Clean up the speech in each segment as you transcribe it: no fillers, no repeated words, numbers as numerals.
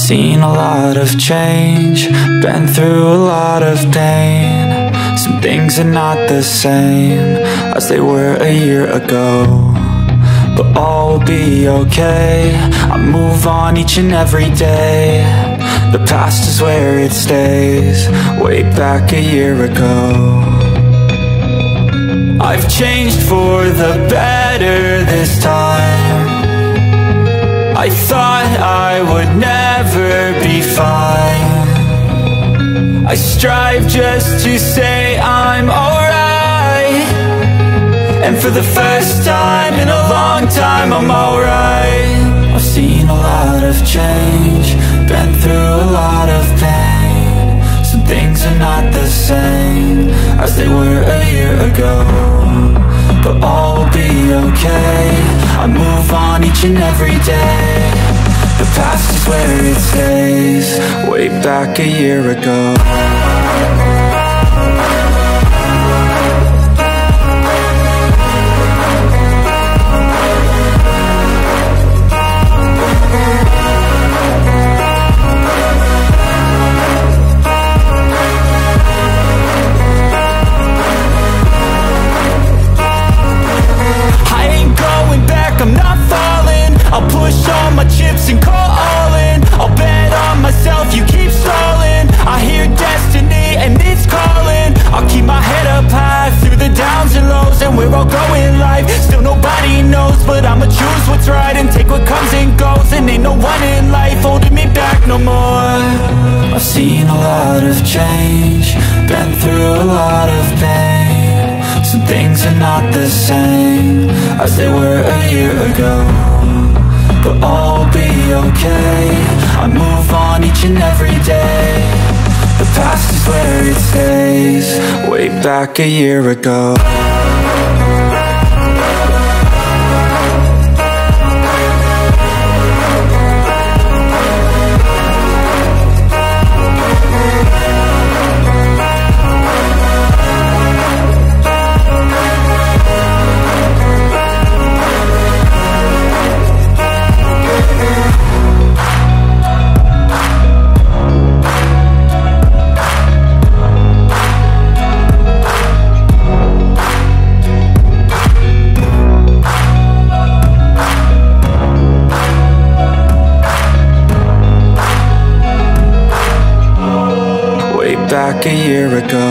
Seen a lot of change, been through a lot of pain. Some things are not the same as they were a year ago, but all will be okay. I move on each and every day. The past is where it stays, way back a year ago. I've changed for the better this time. I thought I would never be fine. I strive just to say I'm alright, and for the first time in a long time I'm alright. I've seen a lot of change, been through a lot of pain. Some things are not the same as they were a year ago, but all will be okay. I move on each and every day. The past is where it stays, way back a year ago. I'm not falling, I'll push all my chips and call all in. I'll bet on myself, you keep stalling. I hear destiny and it's calling. I'll keep my head up high through the downs and lows, and we're all going life. Still nobody knows, but I'ma choose what's right and take what comes and goes. And ain't no one in life holding me back no more. I've seen a lot of change, been through a lot of pain. Some things are not the same as they were a year ago, but all will be okay. I move on each and every day. The past is where it stays, way back a year ago. Back a year ago.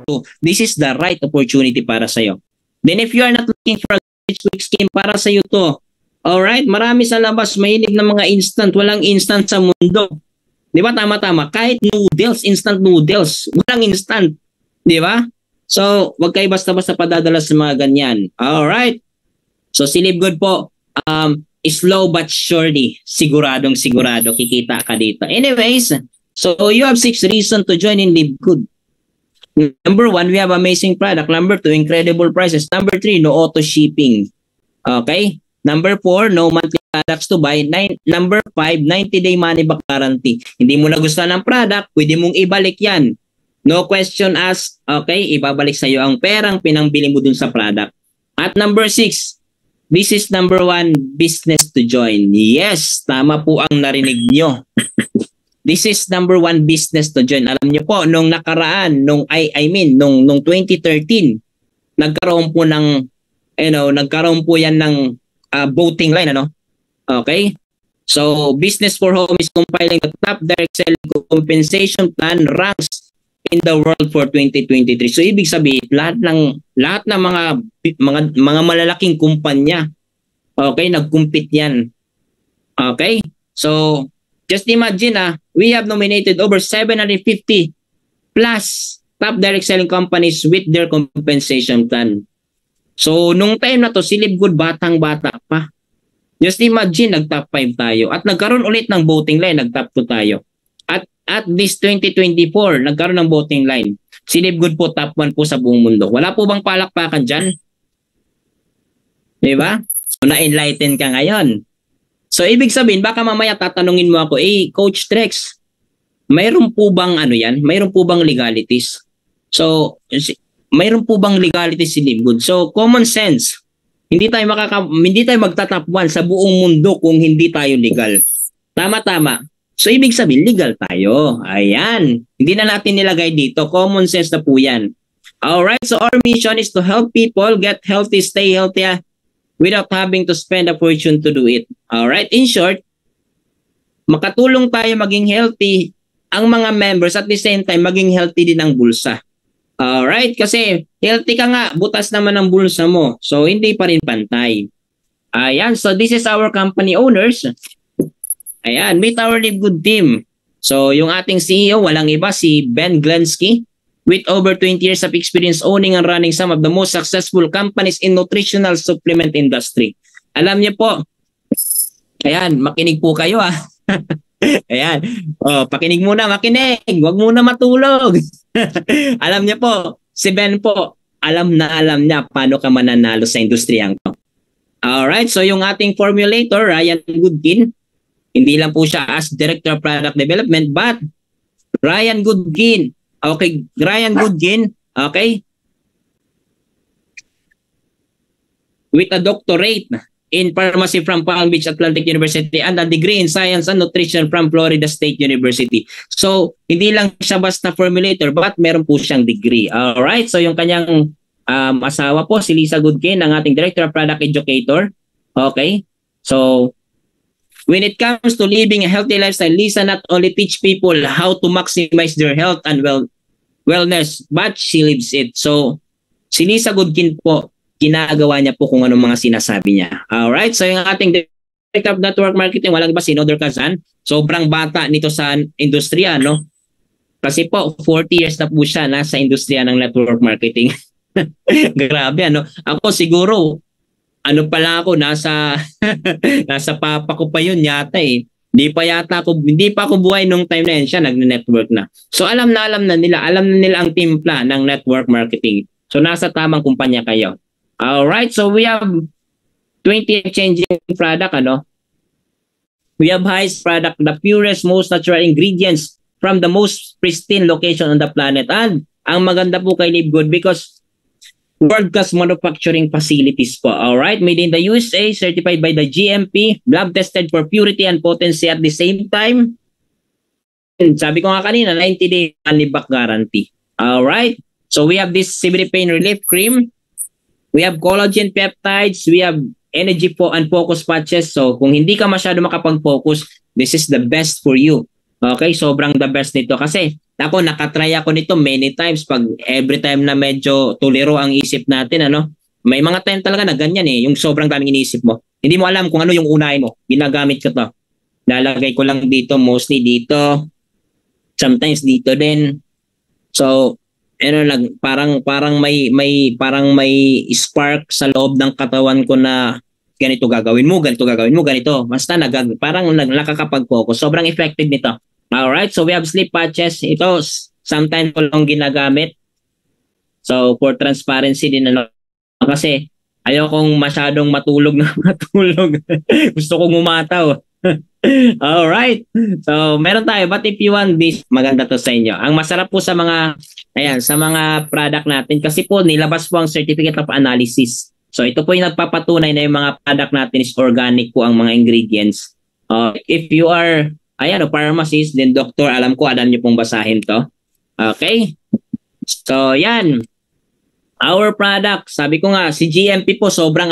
So, this is the right opportunity para sa'yo. Then if you are not looking for a quick scheme, para sa'yo to. Alright, marami sa labas, mahilig ng mga instant. Walang instant sa mundo. Di ba? Tama-tama. Kahit noodles, instant noodles, walang instant. Di ba? So, wag kayo basta-basta padadala sa mga ganyan. Alright. So, si Live Good po, slow but surely, siguradong sigurado, kikita ka dito. Anyways, so you have 6 reasons to join in Live Good. Number 1, we have amazing product. Number 2, incredible prices. Number 3, no auto shipping. Okay? Number 4, no monthly products to buy. Number 5, 90-day money back guarantee. Hindi mo nagustuhan ng product, pwede mong ibalik yan. No question asked. Okay? Ibabalik sa iyo ang perang pinangbili mo dun sa product. At number 6, this is number 1, business to join. Yes, tama po ang narinig nyo. This is number 1 business to join. Alam niyo po, nung nakaraan, nung 2013, nagkaroon po ng, nagkaroon po yan ng voting line, Okay? So, Business for Home is compiling the top direct selling compensation plan ranks in the world for 2023. So, ibig sabihin, lahat ng mga malalaking kumpanya, okay, nag-compete yan. Okay? So, just imagine, we have nominated over 750 plus top direct selling companies with their compensation plan. So, nung time na to, si Live Good batang-bata pa. Just imagine, nag-top 5 tayo. At nagkaroon ulit ng voting line, nag-top 2 tayo. At this 2024, nagkaroon ng voting line. Si Live Good po, top 1 po sa buong mundo. Wala po bang palakpakan dyan? Diba? So, na-enlighten ka ngayon. So, ibig sabihin, baka mamaya tatanungin mo ako, Coach Trex, mayroon po bang mayroon po bang legalities? So, mayroon po bang legalities si Live Good? So, common sense. Hindi tayo magta-top 1 sa buong mundo kung hindi tayo legal. Tama-tama. So, ibig sabihin, legal tayo. Ayan. Hindi na natin nilagay dito. Common sense na po yan. Alright, so our mission is to help people get healthy, stay healthy without having to spend a fortune to do it. Alright, in short, makatulong tayo maging healthy ang mga members at the same time maging healthy din ang bulsa. Alright, kasi healthy ka nga, butas naman ang bulsa mo. So, hindi pa rin pantay. Ayan, so this is our company owners. Ayan, meet our Live Good team. So, yung ating CEO, walang iba, si Ben Glensky, with over 20 years of experience owning and running some of the most successful companies in nutritional supplement industry. Alam niyo po, ayan, makinig po kayo Ayan, pakinig muna, makinig, huwag muna matulog. Alam niyo po, si Ben po, alam niya paano ka mananalo sa industriyang to. Alright, so yung ating formulator, Ryan Goodkin, hindi lang po siya as Director of Product Development, but Ryan Goodkin, okay, with a doctorate in pharmacy from Palm Beach Atlantic University and a degree in science and nutrition from Florida State University. So, hindi lang siya basta formulator, but meron po siyang degree. Alright, so yung kanyang asawa po, si Lisa Goodkin, ang ating Director of Product Educator. Okay, so when it comes to living a healthy lifestyle, Lisa not only teach people how to maximize their health and wellness, but she lives it. So, si Lisa Goodkin po, ginagawa niya po kung anong mga sinasabi niya. Alright, so yung ating Director of Network Marketing, walang iba si Nodor Kazan. Sobrang bata nito sa industriya, no? Kasi po, 40 years na po siya nasa industriya ng network marketing. Grabe, ano? Ako siguro, ano pala ako, nasa papa ko pa yun yata eh. Hindi pa ako buhay nung time na yun siya, nagne-network na. So alam na nila ang timpla ng network marketing. So nasa tamang kumpanya kayo. Alright, so we have 20 changing product, ano? We have highest product, the purest, most natural ingredients from the most pristine location on the planet. And ang maganda po kay Live Good because world-class manufacturing facilities po. Alright, made in the USA, certified by the GMP, lab tested for purity and potency at the same time. Sabi ko nga kanina, 90-day money-back guarantee. Alright, so we have this CBD pain relief cream. We have collagen peptides. We have energy and focus patches. So kung hindi ka masyado makapag-focus, this is the best for you. Okay, sobrang the best nito. Kasi ako, nakatry ako nito many times pag every time na medyo tuliro ang isip natin, ano? May mga time talaga na ganyan eh, yung sobrang daming iniisip mo. Hindi mo alam kung ano yung unahin mo. Ginagamit ko to. Lalagay ko lang dito, mostly dito. Sometimes dito din. So, parang may spark sa loob ng katawan ko na ganito gagawin mo, ganito. Basta parang nakakapag-focus. Sobrang effective nito. Alright, so we have sleep patches. Ito, sometimes ko lang ginagamit. So, for transparency din, ano, kasi ayokong masyadong matulog. Gusto kong umataw. Alright, so meron tayo. But if you want this, maganda to sa inyo. Ang masarap po sa mga, sa mga product natin, kasi po nilabas po ang Certificate of Analysis. So, ito po yung nagpapatunay na yung mga product natin is organic po ang mga ingredients. If you are pharmacist, then doctor, alam niyo pong basahin to. Okay? So, yan. Our product, sabi ko nga, si GMP po, sobrang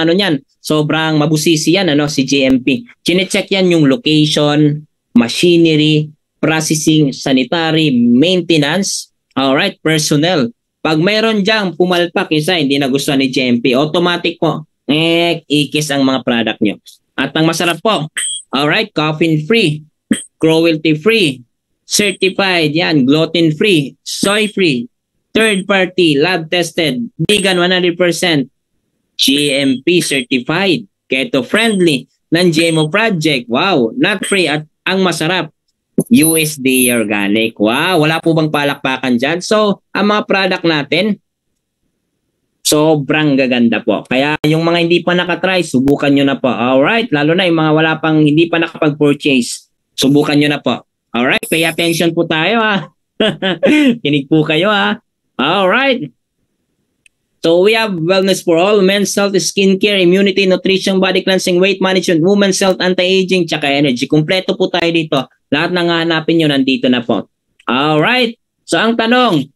sobrang mabusisi yan, si GMP. Chine-check yan yung location, machinery, processing, sanitary, maintenance, alright, personnel. Pag mayroon diyang pumalpak, isa hindi nagustuhan ni GMP, automatic po, ikis ang mga product nyo. At ang masarap po, alright, caffeine-free, cruelty-free, certified, yan, gluten-free, soy-free, third-party, lab-tested, vegan 100%, GMP certified, keto-friendly, non-GMO project, wow, nut-free at ang masarap, USDA organic. Wow, wala po bang palakpakan dyan? So, ang mga product natin, sobrang gaganda po. Kaya yung mga hindi pa nakatry, subukan nyo na po. Alright, lalo na yung mga hindi pa nakapag-purchase, subukan nyo na po. Alright, pay attention po tayo ha. Kinig po kayo ha. Alright. So we have wellness for all, men's health, skincare, immunity, nutrition, body cleansing, weight management, women's health, anti-aging, tsaka energy. Kumpleto po tayo dito. Lahat ng hahanapin nyo nandito na po. Alright. So ang tanong,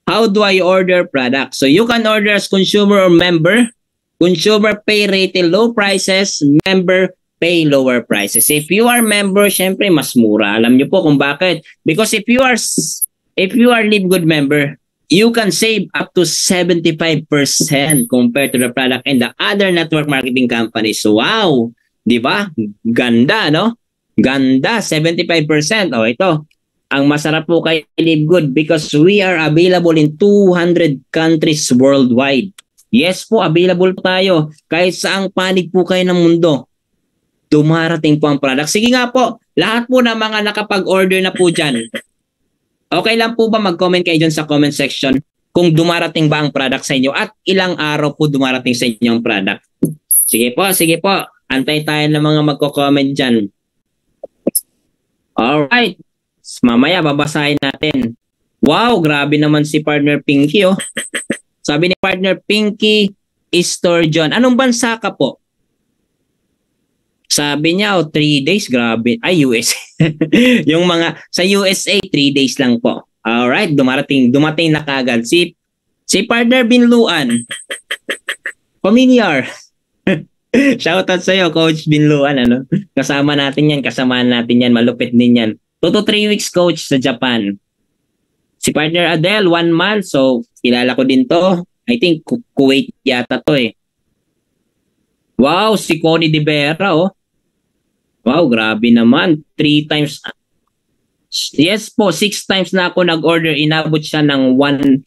how do I order products? So you can order as consumer or member. Consumer pay retail low prices, member pay lower prices. If you are member, syempre mas mura. Alam niyo po kung bakit. Because if you are Live Good member, you can save up to 75% compared to the product and the other network marketing companies. Wow! Di ba? Ganda, no? Ganda, 75%. O ito, ang masarap po kay Live Good because we are available in 200 countries worldwide. Yes po, available po tayo. Kahit saang panig po kayo ng mundo, dumarating po ang product. Sige nga po, lahat po ng mga nakapag-order na po dyan, okay lang po ba mag-comment kayo dyan sa comment section kung dumarating ba ang product sa inyo at ilang araw po dumarating sa inyo ang product? Sige po. Antay tayo ng mga magko-comment dyan. Alright. Mamaya babasahin natin. Wow, grabe naman si Partner Pinky, oh. Sabi ni Partner Pinky Sturgeon. Anong bansa ka po? Sabi niya, 3 days. Grabe. Ay, US. Yung mga, sa USA, 3 days lang po. Alright, dumating na kagad. Si Partner Binluan. Familiar. Shoutout sa'yo, Coach Binluan. Ano? Kasama natin yan. Kasamaan natin yan. Malupit din yan. 2 to 3 weeks, Coach, sa Japan. Si Partner Adele, 1 month. So, kilala ko din to. I think Kuwait yata to eh. Wow, si Connie De Vera, oh. Wow, grabe naman. 3 times. Yes po, 6 times na ako nag-order. Inabot siya ng 1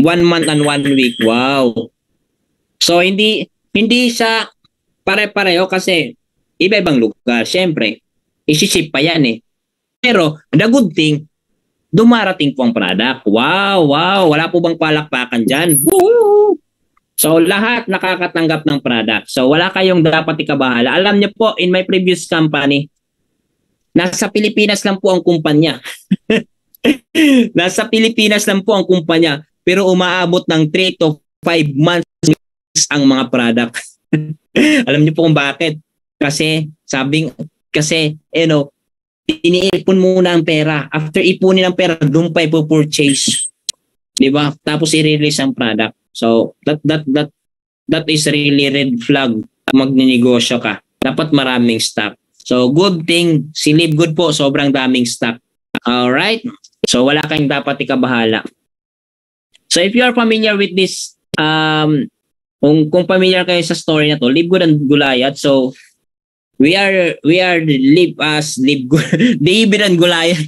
month and 1 week. Wow. So, hindi siya pare-pareho kasi iba-ibang lugar. Siyempre, isi-ship pa yan eh. Pero, the good thing, dumarating po ang product. Wow. Wala po bang palakpakan dyan? Woo! So, lahat nakakatanggap ng product. So, wala kayong dapat ikabahala. Alam niyo po, in my previous company, nasa Pilipinas lang po ang kumpanya. Nasa Pilipinas lang po ang kumpanya. Pero umaabot ng 3 to 5 months ang mga product. Alam niyo po kung bakit? Kasi, iniipon muna ang pera. After ipunin ang pera, doon pa ipopurchase. Diba? Tapos i-release ang product. So, that is really red flag. Magninegosyo ka. Dapat maraming stock. So, good thing, si Live Good po, sobrang daming stock. Alright? So, wala kayong dapat ikabahala. So, if you are familiar with this, kung familiar kayo sa story na to, Live Good and Goliath. So, we are Live Good. David and Goliath.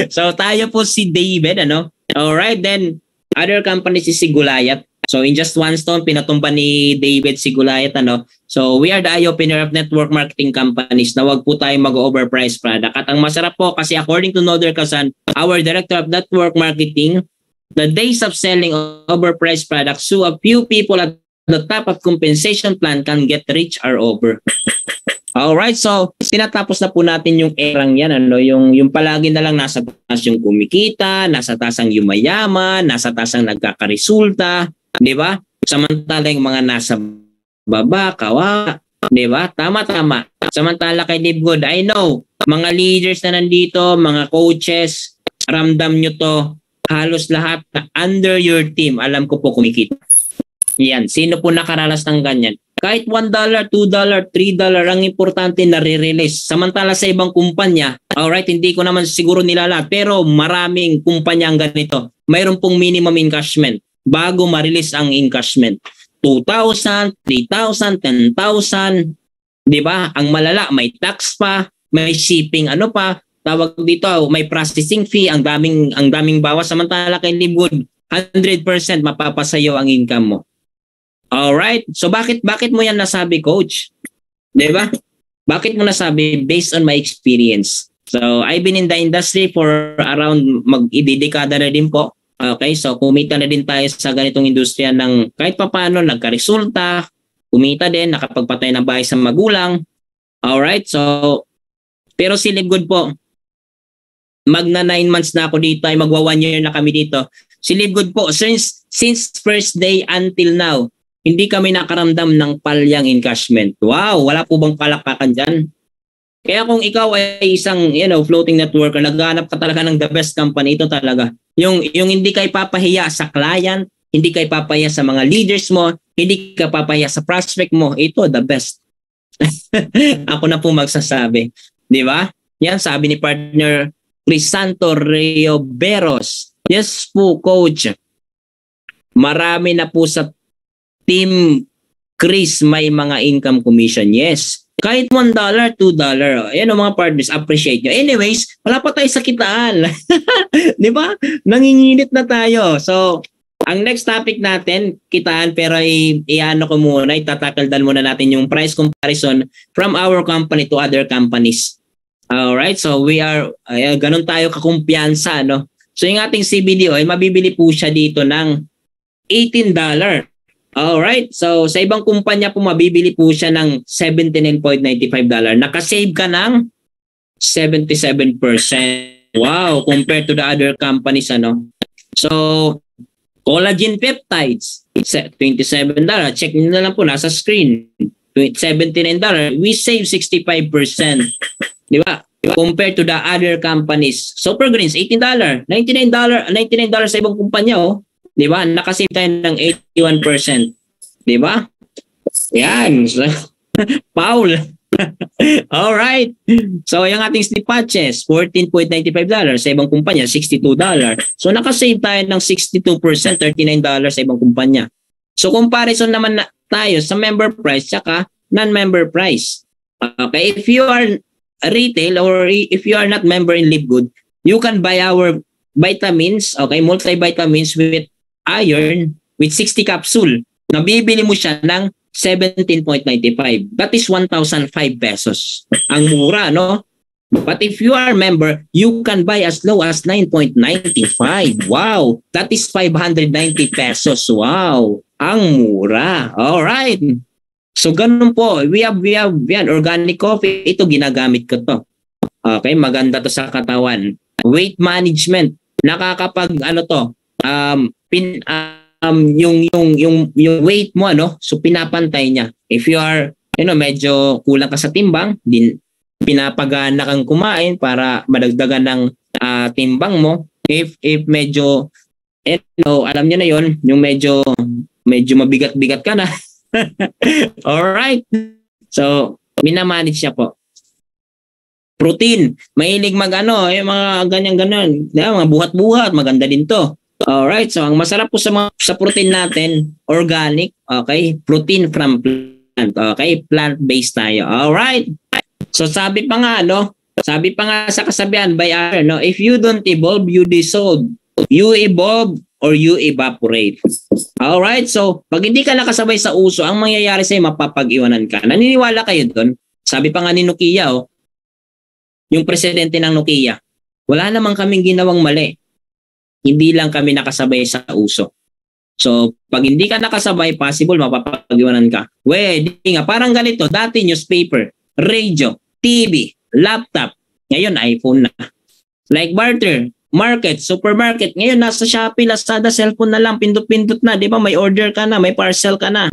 So, tayo po si David, ano? Alright, then, other companies is si Goliath. So, in just one stone, pinatumba ni David si Goliath, ano? So, we are the eye-opener of network marketing companies na wag po tayo mag-overprice product. At ang masarap po, kasi according to Noder Kazan, our Director of Network Marketing, the days of selling overpriced products to a few people at the top of compensation plan can get rich are over. Alright, so tinatapos na po natin yung erang yan, ano, yung palagi na lang nasa taas yung kumikita, nasa taas ang yumayaman, nasa taas ang nagkakaresulta, di ba? Samantala yung mga nasa baba, kawa, di ba? Tama. Samantala kay Live Good, I know, mga leaders na nandito, mga coaches, ramdam nyo to, halos lahat na under your team, alam ko po kumikita. Yan, sino po nakaranas ng ganyan? Kahit $1, $2, $3, ang importante na re-release. Samantala sa ibang kumpanya, alright, hindi ko naman siguro nilala, pero maraming kumpanya ang ganito. Mayroon pong minimum encashment bago ma-release ang encashment. 2,000, 3,000, 10,000, di ba? Ang malala, may tax pa, may shipping, ano pa, tawag dito, may processing fee, ang daming bawas. Samantala kay Live Good, 100% mapapasayo ang income mo. Alright, so bakit mo yan nasabi, Coach? Diba? Bakit mo nasabi? Based on my experience. So, I've been in the industry for around mag-idedekada na din po. Okay, so kumita na din tayo sa ganitong industriya ng kahit papaano, nagkaresulta, kumita din, nakapagpatay ng bahay sa magulang. Alright, so, pero si Live Good po, magna 9 months na ako dito, ay magwa 1 year na kami dito. Si Live Good po, since first day until now, hindi kami nakaramdam ng palyang encashment. Wow, wala po bang palakpakan dyan? Kaya kung ikaw ay isang floating networker, naghahanap ka talaga ng the best company, ito talaga. Yung hindi ka ipapahiya sa client, hindi ka ipapahiya sa mga leaders mo, hindi ka papahiya sa prospect mo, ito the best. Ako na po magsasabi. Di ba? Yan, sabi ni partner Crisanto Rioberos. Yes po, coach. Marami na po sa Team Chris may mga income commission. Yes. Kahit $1, $2. Ayan ang mga partners, appreciate nyo. Anyways, wala pa tayo sa kitaan. Di ba? Nanginginit na tayo. So, ang next topic natin, kitaan, pero i-ano ko muna, itatakaldal muna natin yung price comparison from our company to other companies. Alright, so we are, ganun tayo kakumpiyansa, no? So yung ating CBDO, mabibili po siya dito ng $18. Alright, so sa ibang kumpanya po, mabibili po siya ng $79.95. Nakasave ka ng 77%. Wow, compared to the other companies, ano? So, collagen peptides, $27. Check nyo na lang po, nasa screen. $79. We save 65%. Di ba? Compared to the other companies. Super Greens, $18. $99 sa ibang kumpanya, oh. Di ba? Nakasave tayo ng 81%. Di ba? Yan. Paul. Alright. So, yung ating slip patches, $14.95. Sa ibang kumpanya, $62. So, nakasave tayo ng 62%, $39 sa ibang kumpanya. So, comparison naman tayo sa member price tsaka non-member price. Okay? If you are retail or if you are not member in Live Good, you can buy our vitamins, okay, multivitamins with iron with 60 capsule. Nabibili mo siya ng 17.95. That is 1,005 pesos. Ang mura, no? But if you are a member, you can buy as low as 9.95. Wow! That is 590 pesos. Wow! Ang mura. Alright. So, ganun po. We have yan, organic coffee. Ito, ginagamit ko to. Okay, maganda to sa katawan. Weight management. Nakakapag, yung weight mo, ano, so pinapantay niya. If you are, medyo kulang ka sa timbang, pinapagana kang kumain para madagdagan ng timbang mo. If medyo, alam niyo na yon, yung medyo mabigat-bigat ka na. Alright. So, minamanage siya po. Protein. Mahilig yung mga ganyan-ganyan. Mga buhat-buhat. Maganda din to. Alright. So, ang masarap po sa protein natin, organic. Okay. Protein from plant. Okay. Plant-based tayo. Alright. So, sabi pa nga sa kasabihan by iron, if you don't evolve, you dissolve. You evolve or you evaporate. Alright, so pag hindi ka nakasabay sa uso, ang mangyayari sa'yo, mapapag-iwanan ka. Naniniwala kayo doon? Sabi pa nga ni Nokia, yung presidente ng Nokia, wala namang kaming ginawang mali. Hindi lang kami nakasabay sa uso. So, pag hindi ka nakasabay, possible mapapag-iwanan ka. Di nga, parang ganito, dati newspaper, radio, TV, laptop, ngayon iPhone na. Like barter, market, supermarket. Ngayon, nasa Shopee, Lazada, cellphone na lang, pindot-pindot na. Di ba? May order ka na, may parcel ka na.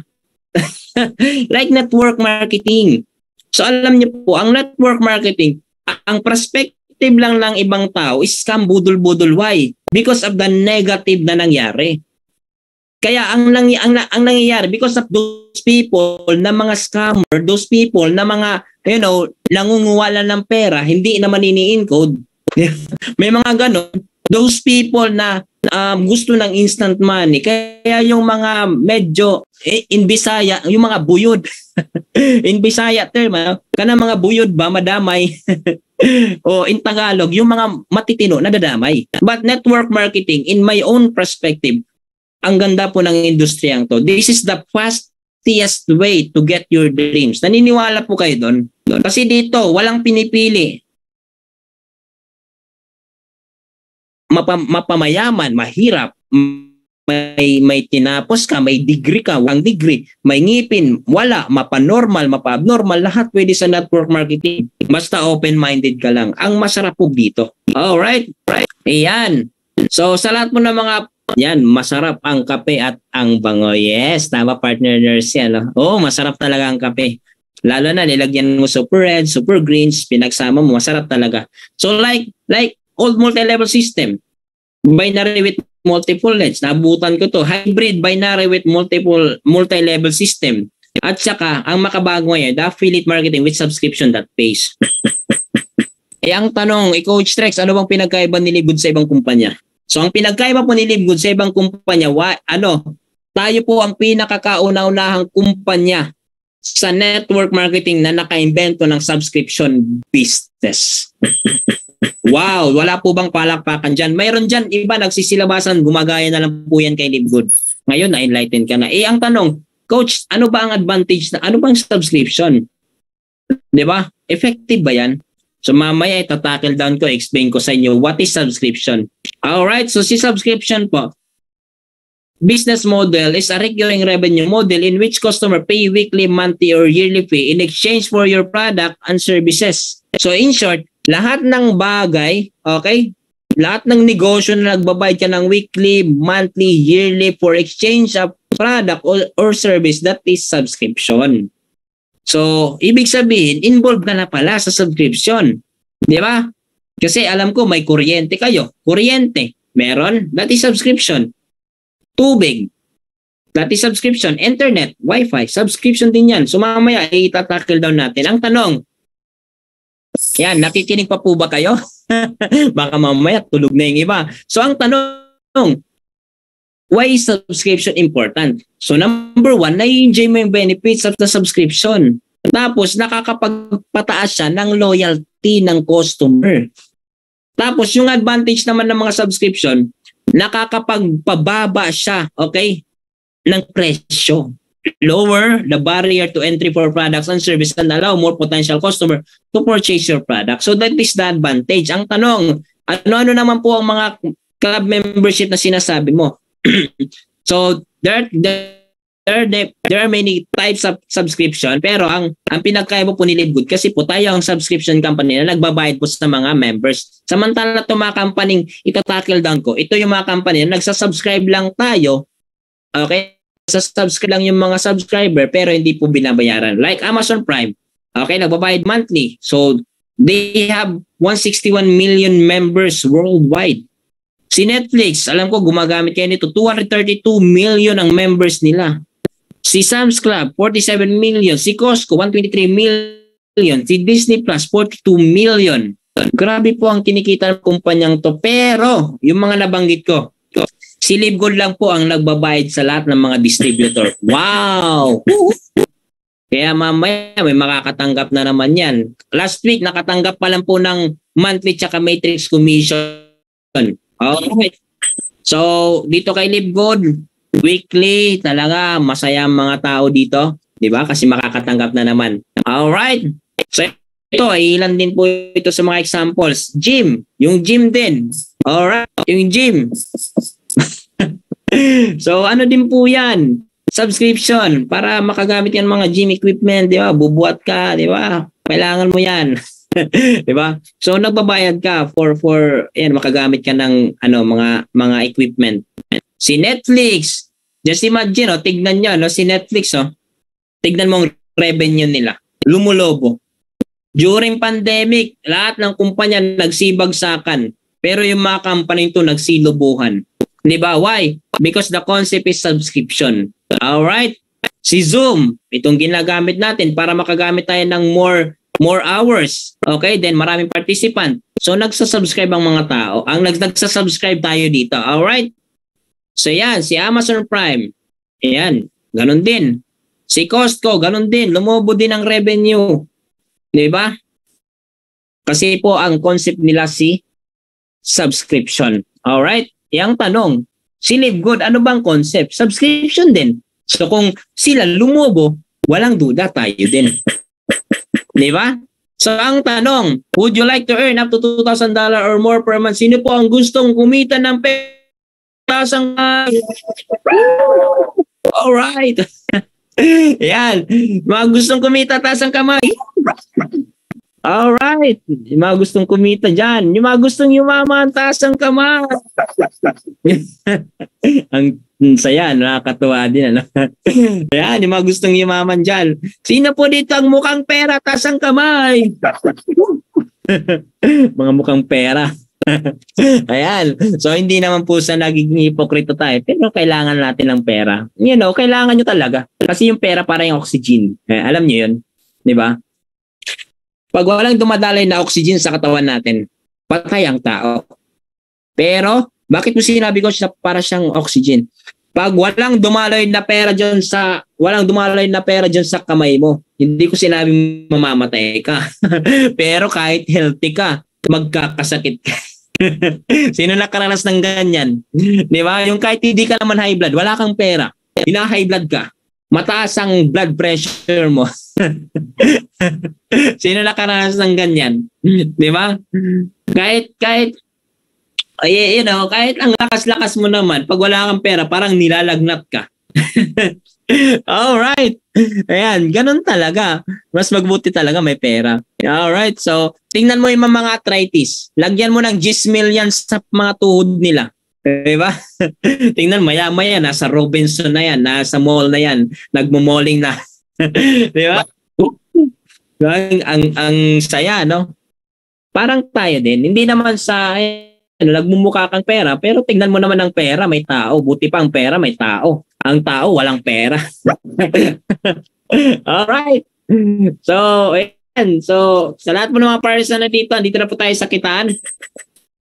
Like network marketing. So, alam niyo po, ang network marketing, ang perspective lang ng ibang tao is scam, budol-budol. Why? Because of the negative na nangyari. Kaya, ang nangyayari, because of those people na mga scammer, those people na mga, nangunguwala ng pera, hindi naman ini-encode, may mga ganon, those people na gusto ng instant money. Kaya yung mga medyo in Bisaya, yung mga buyod. In Bisaya term, kana mga buyod ba madamay? O in Tagalog, yung mga matitino nadadamay. But network marketing, in my own perspective, ang ganda po ng industriyang to. This is the fastest way to get your dreams. Naniniwala po kayo doon? Kasi dito, walang pinipili. Mapamayaman, mahirap, may tinapos ka, may degree ka, walang degree, may ngipin, wala, mapanormal, mapa-abnormal, lahat pwede sa network marketing. Basta open-minded ka lang. Ang masarap po dito. Alright? Ayan. So, sa lahat mo ng mga Yan, masarap ang kape at ang bango. Yes, tama partner nurse yan. No? Oo, masarap talaga ang kape. Lalo na nilagyan mo super red, super greens, pinagsama mo, masarap talaga. So like old multi-level system, binary with multiple LEDs, nabutan ko to, hybrid binary with multi-level system. At saka, ang makabago ngayon, the affiliate marketing with subscription that pays. Ang tanong, Coach Trex, ano bang pinagkaiba ni Livegood sa ibang kumpanya? So, ang pinagkaiba po ni Livegood sa ibang kumpanya, tayo po ang pinakakauna-unahang kumpanya sa network marketing na nakaimbento ng subscription business. Wow, wala po bang palakpakan dyan? Mayroon dyan, iba nagsisilabasan, gumagaya na lang po yan kay Livegood. Ngayon, na-enlighten ka na. Ang tanong, Coach, ano ba ang advantage ano bang subscription? 'Di ba? Effective ba yan? So mamaya itatakil down ko, explain ko sa inyo what is subscription. Alright, so si subscription po, business model is a recurring revenue model in which customer pay weekly, monthly, or yearly fee in exchange for your product and services. So in short, lahat ng bagay, okay, lahat ng negosyo na nagbabayad ka ng weekly, monthly, yearly for exchange of product or service, that is subscription. So, ibig sabihin, involved ka na pala sa subscription. Di ba? Kasi alam ko may kuryente kayo. Kuryente, meron, that is subscription. Tubig, that is subscription. Internet, wifi, subscription din yan. So, mamaya, itatakil down natin. Ang tanong, yan, nakikinig pa po ba kayo? Baka mamaya, tulog na yung iba. So, ang tanong, why is subscription important? So number one, na-enjoy mo yung benefits of the subscription. Tapos nakakapagpataas siya ng loyalty ng customer. Tapos yung advantage naman ng mga subscription, nakakapagpababa siya, okay, ng presyo. Lower the barrier to entry for products and services and allow more potential customer to purchase your product. So that is the advantage. Ang tanong, ano-ano naman po ang mga club membership na sinasabi mo? So there are many types of subscription, pero ang pinagkaiba po ni Livegood, kasi po tayo ang subscription company na nagbabayad po sa mga members. Samantala itong mga company itatakil down ko, ito yung mga company na nagsasubscribe lang tayo, okay, subscribe lang yung mga subscriber pero hindi po binabayaran, like Amazon Prime, okay, nagbabayad monthly, so they have 161 million members worldwide. Si Netflix, alam ko gumagamit kayo nito, 232 million ang members nila. Si Sam's Club, 47 million. Si Costco, 123 million. Si Disney Plus, 42 million. Grabe po ang kinikita ng kumpanyang to. Pero, yung mga nabanggit ko, si Livegood lang po ang nagbabayad sa lahat ng mga distributor. Wow! Kaya mamaya may makakatanggap na naman yan. Last week, nakatanggap pa lang po ng monthly tsaka matrix commission. Alright. So, dito kay Livegood, weekly, talaga masaya ang mga tao dito. Diba? Kasi makakatanggap na naman. Alright. So, ito, ilan din po ito sa mga examples. Gym. Yung gym din. Alright. Yung gym. So, ano din po yan? Subscription. Para makagamit yan mga gym equipment. Diba? Bubuhat ka. Diba? Kailangan mo yan. Diba? So nagbabayad ka for yan, makagamit ka ng mga equipment. Si Netflix, just imagine, tignan niyo, si Netflix, tignan mo ang revenue nila. Lumulobo. During pandemic, lahat ng kumpanya nagsibagsakan, pero yung mga company ito nagsilubuhan. Diba? Why? Because the concept is subscription. Alright? Si Zoom, itong ginagamit natin para makagamit tayo ng more hours. Okay, then maraming participant. So nagsasubscribe ang mga tao. Nagsasubscribe tayo dito. Alright? So yan, si Amazon Prime. Yan, ganun din. Si Costco, ganun din. Lumobo din ang revenue. Diba? Kasi po ang concept nila si subscription. Alright? Yang tanong, si Livegood, ano bang concept? Subscription din. So kung sila lumobo, walang duda tayo din. Diba? So ang tanong, would you like to earn up to $2,000 or more per month? Sino po ang gustong kumita ng tasang alright. Yan. Mga gustong kumita tasang kamay. Alright. Yung mga gustong kumita dyan. Yung mga gustong yumaman, taas ang kamay. Ang saya, nakakatuwa din. Ano? Ayan, yung mga gustong yumaman dyan. Sino po dito ang mukhang pera, taas ang kamay? Mga mukhang pera. Ayan. So, hindi naman po sa nagiging hipokrito tayo, pero kailangan natin ng pera. You know, kailangan nyo talaga. Kasi yung pera para yung oxygen. Alam nyo yun? Di ba? Pag walang dumadaloy na oxygen sa katawan natin, patay ang tao. Pero, bakit mo sinabi ko siya para siyang oxygen? Pag walang dumaloy na pera diyan sa kamay mo, hindi ko sinabing mamamatay ka. Pero kahit healthy ka, magkakasakit ka. Sino nakaranas ng ganyan? Di ba? Yung kahit hindi ka naman high blood, wala kang pera, high blood ka, mataas ang blood pressure mo. Sino nakaranas ng ganyan? Di ba? Kahit you know, kahit ang lakas-lakas mo naman, pag wala kang pera, parang nilalagnat ka. Alright. Ayan, ganun talaga. Mas magbuti talaga may pera. Alright, so tingnan mo yung mga arthritis. Lagyan mo ng Gismil yan sa mga tuhod nila. Diba? Tingnan, maya-maya, nasa Robinson na yan, nasa mall na yan, nagmumalling na. Diba? Ang saya, no? Parang tayo din. Hindi naman sa nagmumukha kang pera, pero tingnan mo naman ang pera, may tao. Buti pa ang pera, may tao. Ang tao, walang pera. Alright. So, ayan. So, sa lahat mo ng mga person na dito, andito na po tayo sa kitaan.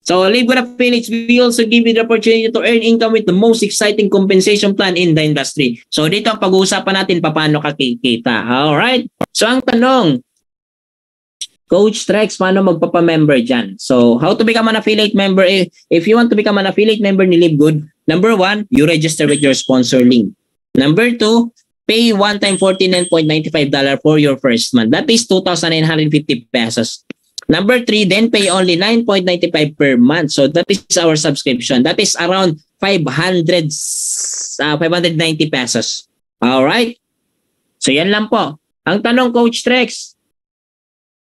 So, Live with a Phoenix, we also give you the opportunity to earn income with the most exciting compensation plan in the industry. So, dito ang pag-uusapan natin paano ka kikita. Alright? So, ang tanong, Coach Trex, paano magpapa-member dyan? So, how to become an affiliate member? If you want to become an affiliate member ni Live Good, number 1, you register with your sponsor link. Number 2, pay one-time $49.95 for your first month. That is 2,950 pesos. Number 3, then pay only 9.95 per month. So, that is our subscription. That is around 590 pesos. Alright? So, yan lang po. Ang tanong, Coach Trex,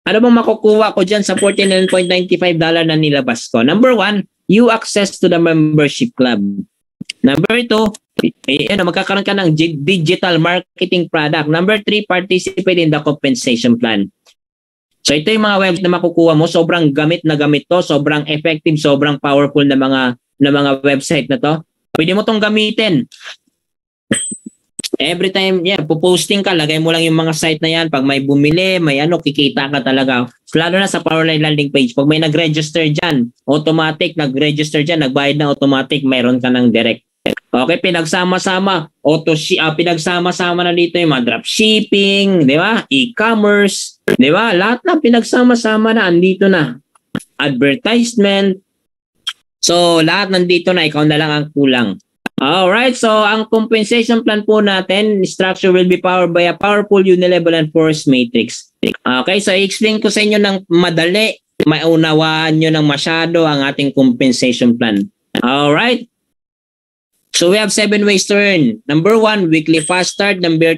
ano bang makukuha ko dyan sa $49.95 na nilabas ko? Number 1, you access to the membership club. Number 2, magkakaroon ka ng digital marketing product. Number 3, participate in the compensation plan. So ito yung mga web na makukuha mo. Sobrang gamit na gamit to. Sobrang effective, sobrang powerful na mga website na to. Pwede mo tong gamitin. Every time, puposting ka, lagay mo lang yung mga site na yan. Pag may bumili, may kikita ka talaga. Lalo na sa Powerline landing page. Pag may nag-register dyan, automatic, nagbayad na automatic, mayroon ka ng direct. Okay, pinagsama-sama. Pinagsama-sama na dito yung mga dropshipping, di ba? E-commerce, di ba? Lahat na pinagsama-sama na, andito na. Advertisement. So, lahat nandito na, ikaw na lang ang kulang. Alright, so ang compensation plan po natin, structure will be powered by a powerful unilevel and force matrix. Okay, so i-explain ko sa inyo ng madali, maunawaan nyo ng masyado ang ating compensation plan. Alright, so we have 7 ways to earn. Number 1, weekly fast start. Number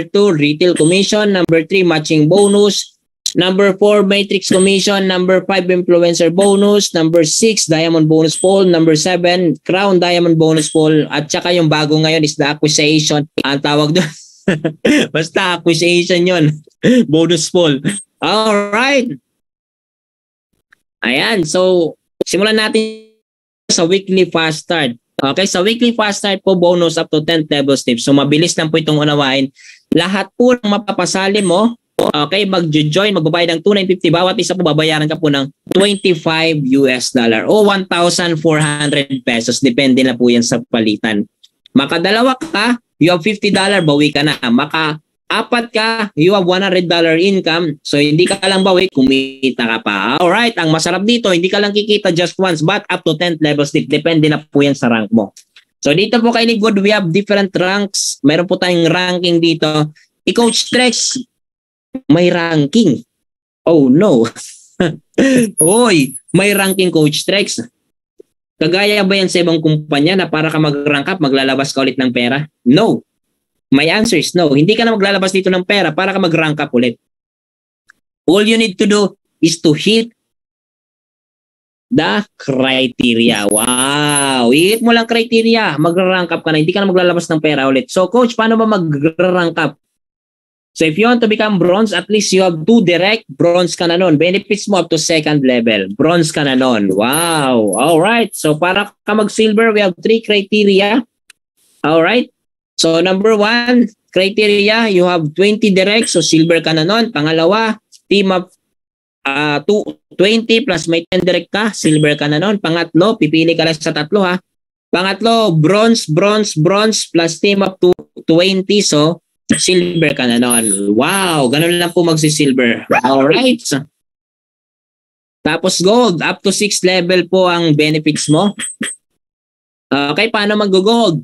2, retail commission. Number 3, matching bonus. Number 4, matrix commission. Number 5, influencer bonus. Number 6, diamond bonus pool. Number 7, crown diamond bonus pool. At saka yung bago ngayon is the acquisition. Ang tawag doon. Basta acquisition yun. Bonus pool. Alright. Ayan. So, simulan natin sa weekly fast start. Okay, sa weekly fast start po, bonus up to 10 table steps. So, mabilis lang po itong unawain. Lahat po ng mapapasali mo, okay, mag-join, magbabayad ng $2,950. Bawat isa po, babayaran ka po ng $25 o 1,400 pesos. Depende na po yan sa palitan. Makadalawa ka, you have $50, bawi ka na. Maka-apat ka, you have $100 income. So, hindi ka lang bawi, kumita ka pa. Alright, ang masarap dito, hindi ka lang kikita just once, but up to 10th level step. Depende na po yan sa rank mo. So, dito po kay Live Good, we have different ranks. Meron po tayong ranking dito. I-Coach Trex, may ranking. Oh no. Hoy, may ranking, Coach Trex. Kagaya ba yan sa ibang kumpanya na para ka mag-rank up, maglalabas ka ulit ng pera? No. My answer is no. Hindi ka na maglalabas dito ng pera para ka mag-rank up ulit. All you need to do is to hit the criteria. Wow! I-hit mo lang criteria. Mag-rank up ka na. Hindi ka na maglalabas ng pera ulit. So, coach, paano ba mag-rank up? So, if you want to become bronze, at least you have 2 direct. Bronze ka na nun. Benefits mo up to 2nd level. Bronze ka na nun. Wow! Alright. So, para ka mag-silver, we have 3 criteria. Alright. So, number 1, criteria, you have 20 direct. So, silver ka na nun. Pangalawa, team up 20 plus may 10 direct ka, silver ka na nun. Pangatlo, pipili ka lang sa tatlo ha. Pangatlo, bronze plus team up to 20, so silver ka na nun. Wow, ganun lang po magsi-silver. Alright. Tapos gold, up to 6 level po ang benefits mo. Okay, paano mag-gold?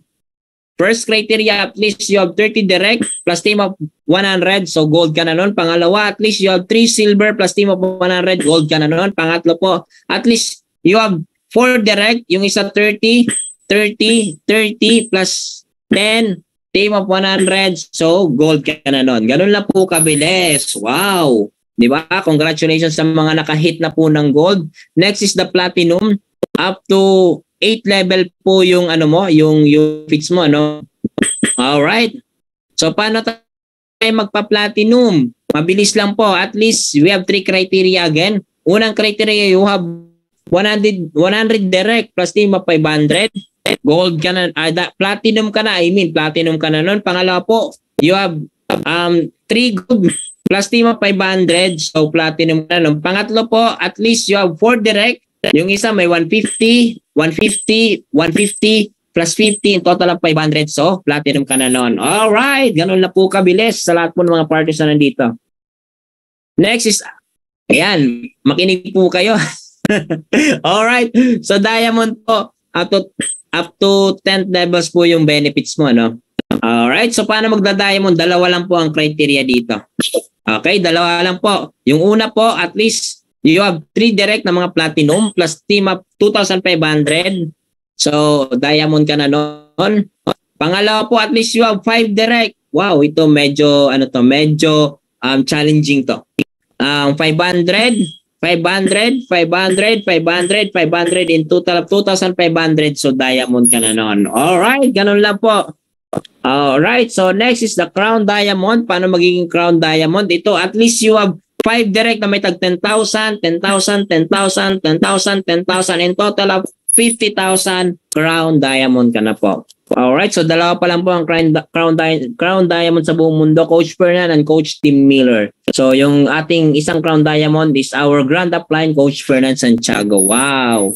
First criteria, at least you have 30 direct plus team of 100. So gold ka na nun. Pangalawa, at least you have 3 silver plus team of 100. Gold ka na nun. Pangatlo po, at least you have 4 direct. Yung isa 30 plus 10 team of 100. So gold ka na nun. Ganun lang po kabilis. Wow! Diba? Congratulations sa mga nakahit na po ng gold. Next is the platinum. Up to 8 level po yung ano mo, yung fix mo, ano? All right. So paano tayo magpa-platinum? Mabilis lang po. At least we have 3 criteria again. Unang criteria, you have 100 direct plus team of 500. Gold ka na, platinum ka na. Platinum ka na nun. Pangalawa po, you have 3 gold plus team of 500. So platinum ka na nun. Pangatlo po, at least you have 4 direct. Yung isa may 150 plus 50, in total of 500. So, platinum ka na nun. Alright, ganun na po kabilis sa lahat po ng mga parties na nandito. Next is, ayan, makinig po kayo. Alright, so diamond po, up to 10th levels po yung benefits mo, no? Alright, so paano magda-diamond? Dalawa lang po ang criteria dito. Okay, dalawa lang po. Yung una po, at least, you have 3 direct na mga platinum plus team up 2,500. So, diamond ka na nun. Pangalawa po, at least you have 5 direct. Wow, ito medyo, challenging to. 500, in total of 2,500. So, diamond ka na nun. Alright, ganun lang po. Alright, so next is the crown diamond. Paano magiging crown diamond? Ito, at least you have 5 direct na may tag 10,000, 10,000, 10,000, 10,000, 10,000, in total of 50,000 crown diamond ka na po. Alright, so dalawa pa lang po ang crown diamond sa buong mundo, Coach Fernan and Coach Tim Miller. So yung ating isang crown diamond is our grand upline, Coach Fernan Santiago. Wow!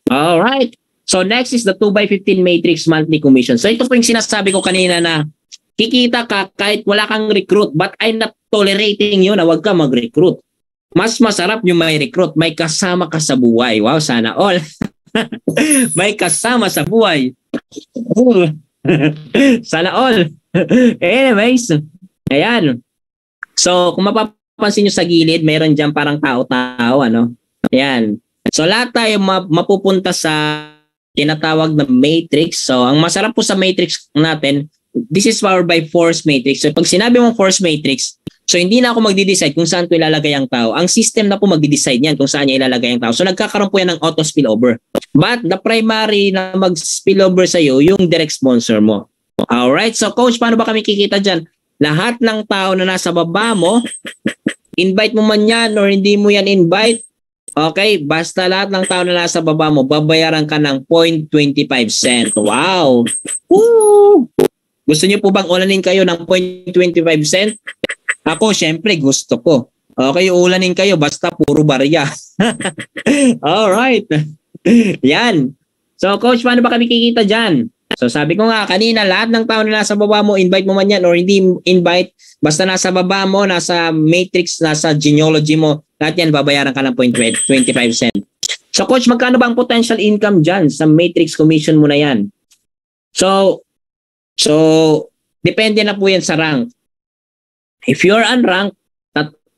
Alright, so next is the 2x15 matrix monthly commission. So ito po yung sinasabi ko kanina na kikita ka kahit wala kang recruit, but I'm not tolerating you na wag ka mag-recruit. Mas masarap yung may recruit, may kasama ka sa buhay. Wow, sana all. May kasama sa buhay. Sana all. Anyways, ayan. So, kung mapapansin nyo sa gilid, mayroon dyan parang tao-tao, ano? Ayan. So, lahat tayo mapupunta sa tinatawag na matrix. So, ang masarap po sa matrix natin, this is powered by force matrix. So, pag sinabi mong force matrix, so hindi na ako magde-decide kung saan ko ilalagay ang tao. Ang system na po magde-decide niyan kung saan niya ilalagay ang tao. So, nagkakaroon po yan ng auto spillover. But, the primary na mag-spillover sa'yo, yung direct sponsor mo. Alright? So, coach, paano ba kami kikita dyan? Lahat ng tao na nasa baba mo, invite mo man yan or hindi mo yan invite, okay, basta lahat ng tao na nasa baba mo, babayaran ka ng 0.25 cent. Wow! Woo! Gusto niyo po bang ulanin kayo ng 0.25 cent? Ako, syempre, gusto ko. Okay, ulanin kayo, basta puro barya. Alright. Yan. So, coach, paano ba kami kikita dyan? So, sabi ko nga, kanina, lahat ng tao na nasa baba mo, invite mo man yan or hindi invite, basta nasa baba mo, nasa matrix, nasa genealogy mo, lahat yan, babayaran ka ng 0.25 cent. So, coach, magkano ba ang potential income dyan sa matrix commission mo na yan? So, depende na po yan sa rank. If you're unranked,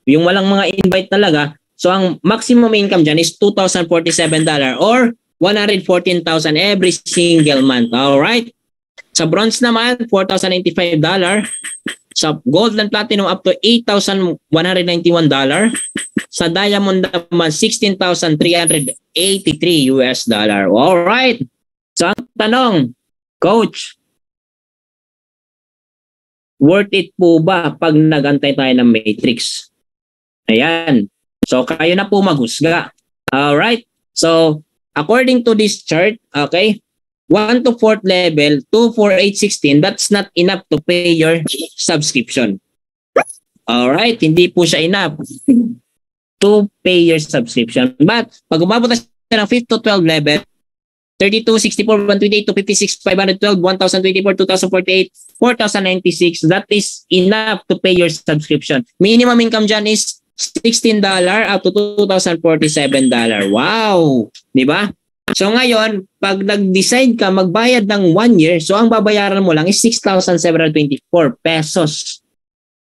yung walang mga invite talaga, so ang maximum income dyan is $2,047 or 114,000 every single month. Alright? Sa bronze naman, $4,095. Sa gold and platinum up to $8,191. Sa diamond naman $16,383 US dollar. All right. So ang tanong, coach, worth it po ba pag nagantay tayo ng matrix? Ayan. So kayo na po maghusga. All right. So according to this chart, okay, 1 to 4th level, 2, 4, 8, 16, that's not enough to pay your subscription. Alright, hindi po siya enough to pay your subscription. But, pag umabot na siya ng 5th to 12 level, 32, 64, 128, 256, 512, 1,024, 2,048, 4,096, that is enough to pay your subscription. Minimum income dyan is $16 up to $2,047. Wow! Di ba? So ngayon, pag nag-decide ka magbayad ng 1 year, so ang babayaran mo lang is 6,724 pesos.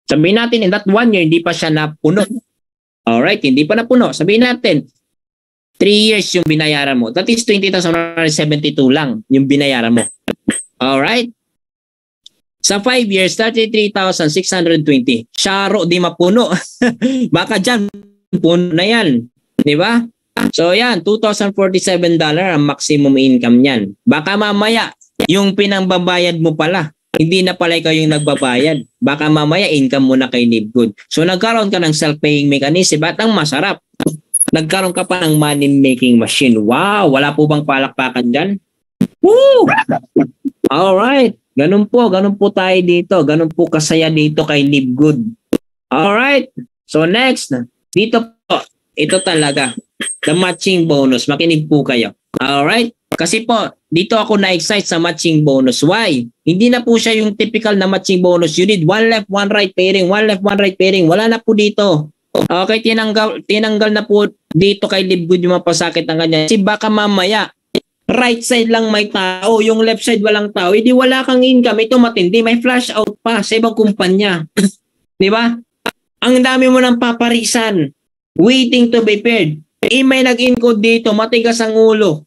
Sabihin natin, in that 1 year, hindi pa siya napuno. Alright, hindi pa napuno. Sabihin natin, 3 years yung binayaran mo. That is 20,172 lang yung binayaran mo. Alright? Sa 5 years, 33,620. Syaro, di mapuno. Baka dyan, puno na yan. Di ba? So yan, $2,047 ang maximum income niyan. Baka mamaya, yung pinangbabayad mo pala, hindi na pala ikaw yung nagbabayad. Baka mamaya, income mo na kay Livegood. So nagkaroon ka ng self-paying mechanism at ang masarap, nagkaroon ka pa ng money-making machine. Wow! Wala po bang palakpakan dyan? Woo! Alright. Ganun po tayo dito. Ganun po kasaya dito kay Livegood. Alright. So next, dito po, ito talaga, the matching bonus. Makinig po kayo. Alright? Kasi po, dito ako na-excite sa matching bonus. Why? Hindi na po siya yung typical na matching bonus. You need one left, one right pairing, one left, one right pairing. Wala na po dito. Okay, tinanggal na po dito kay Livegood yung mapasakit ng kanya. Kasi baka mamaya, right side lang may tao, yung left side walang tao, hindi wala kang income. Ito matindi, may flash out pa sa ibang kumpanya. Di ba? Ang dami mo ng paparisan, waiting to be paired. May nag-encode dito, matigas ang ulo.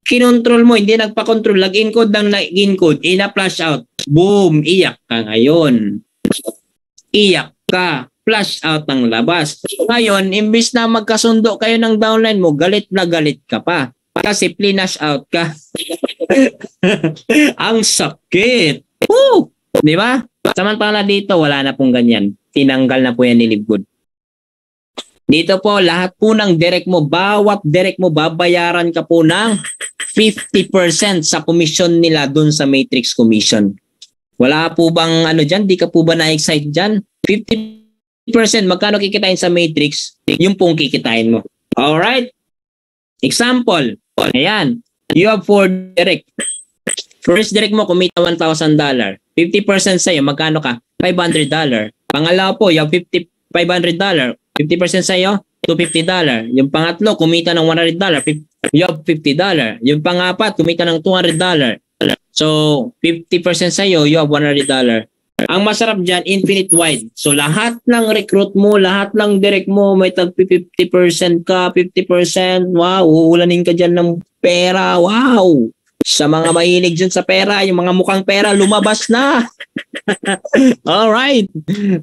Kinontrol mo, hindi nagpa-control, nag-encode ng nag-encode, ina-flash out. Boom, iyak ka ngayon. Iyak ka. Flash out ng labas. Ngayon, imbis na magkasundo kayo ng downline mo, galit na galit ka pa. Kasi flash out ka. Ang sakit. Woo! Di ba? Samantala dito, wala na pong ganyan. Tinanggal na po yan ni Livegood. Dito po, lahat po ng direct mo, bawat direct mo, babayaran ka po ng 50% sa commission nila dun sa Matrix Commission. Wala po bang ano dyan? Di ka po ba na-excite dyan? 50%, magkano kikitain sa Matrix? Yung pong kikitain mo. Alright? Example, ayan, you have 4 direct. First direct mo, kumita $1,000. 50% sa'yo, magkano ka? $500. Pangalawa po, you have $500. 50% sa'yo, $250. Yung pangatlo, kumita ng $100. You have $50. Yung pangapat, kumita ng $200. So, 50% sa'yo, you have $100. Ang masarap dyan, infinite wide. So, lahat ng recruit mo, lahat ng direct mo, may tag 50% ka, 50%. Wow, uulanin ka dyan ng pera. Wow! Sa mga mahilig dyan sa pera, yung mga mukhang pera, lumabas na. Alright.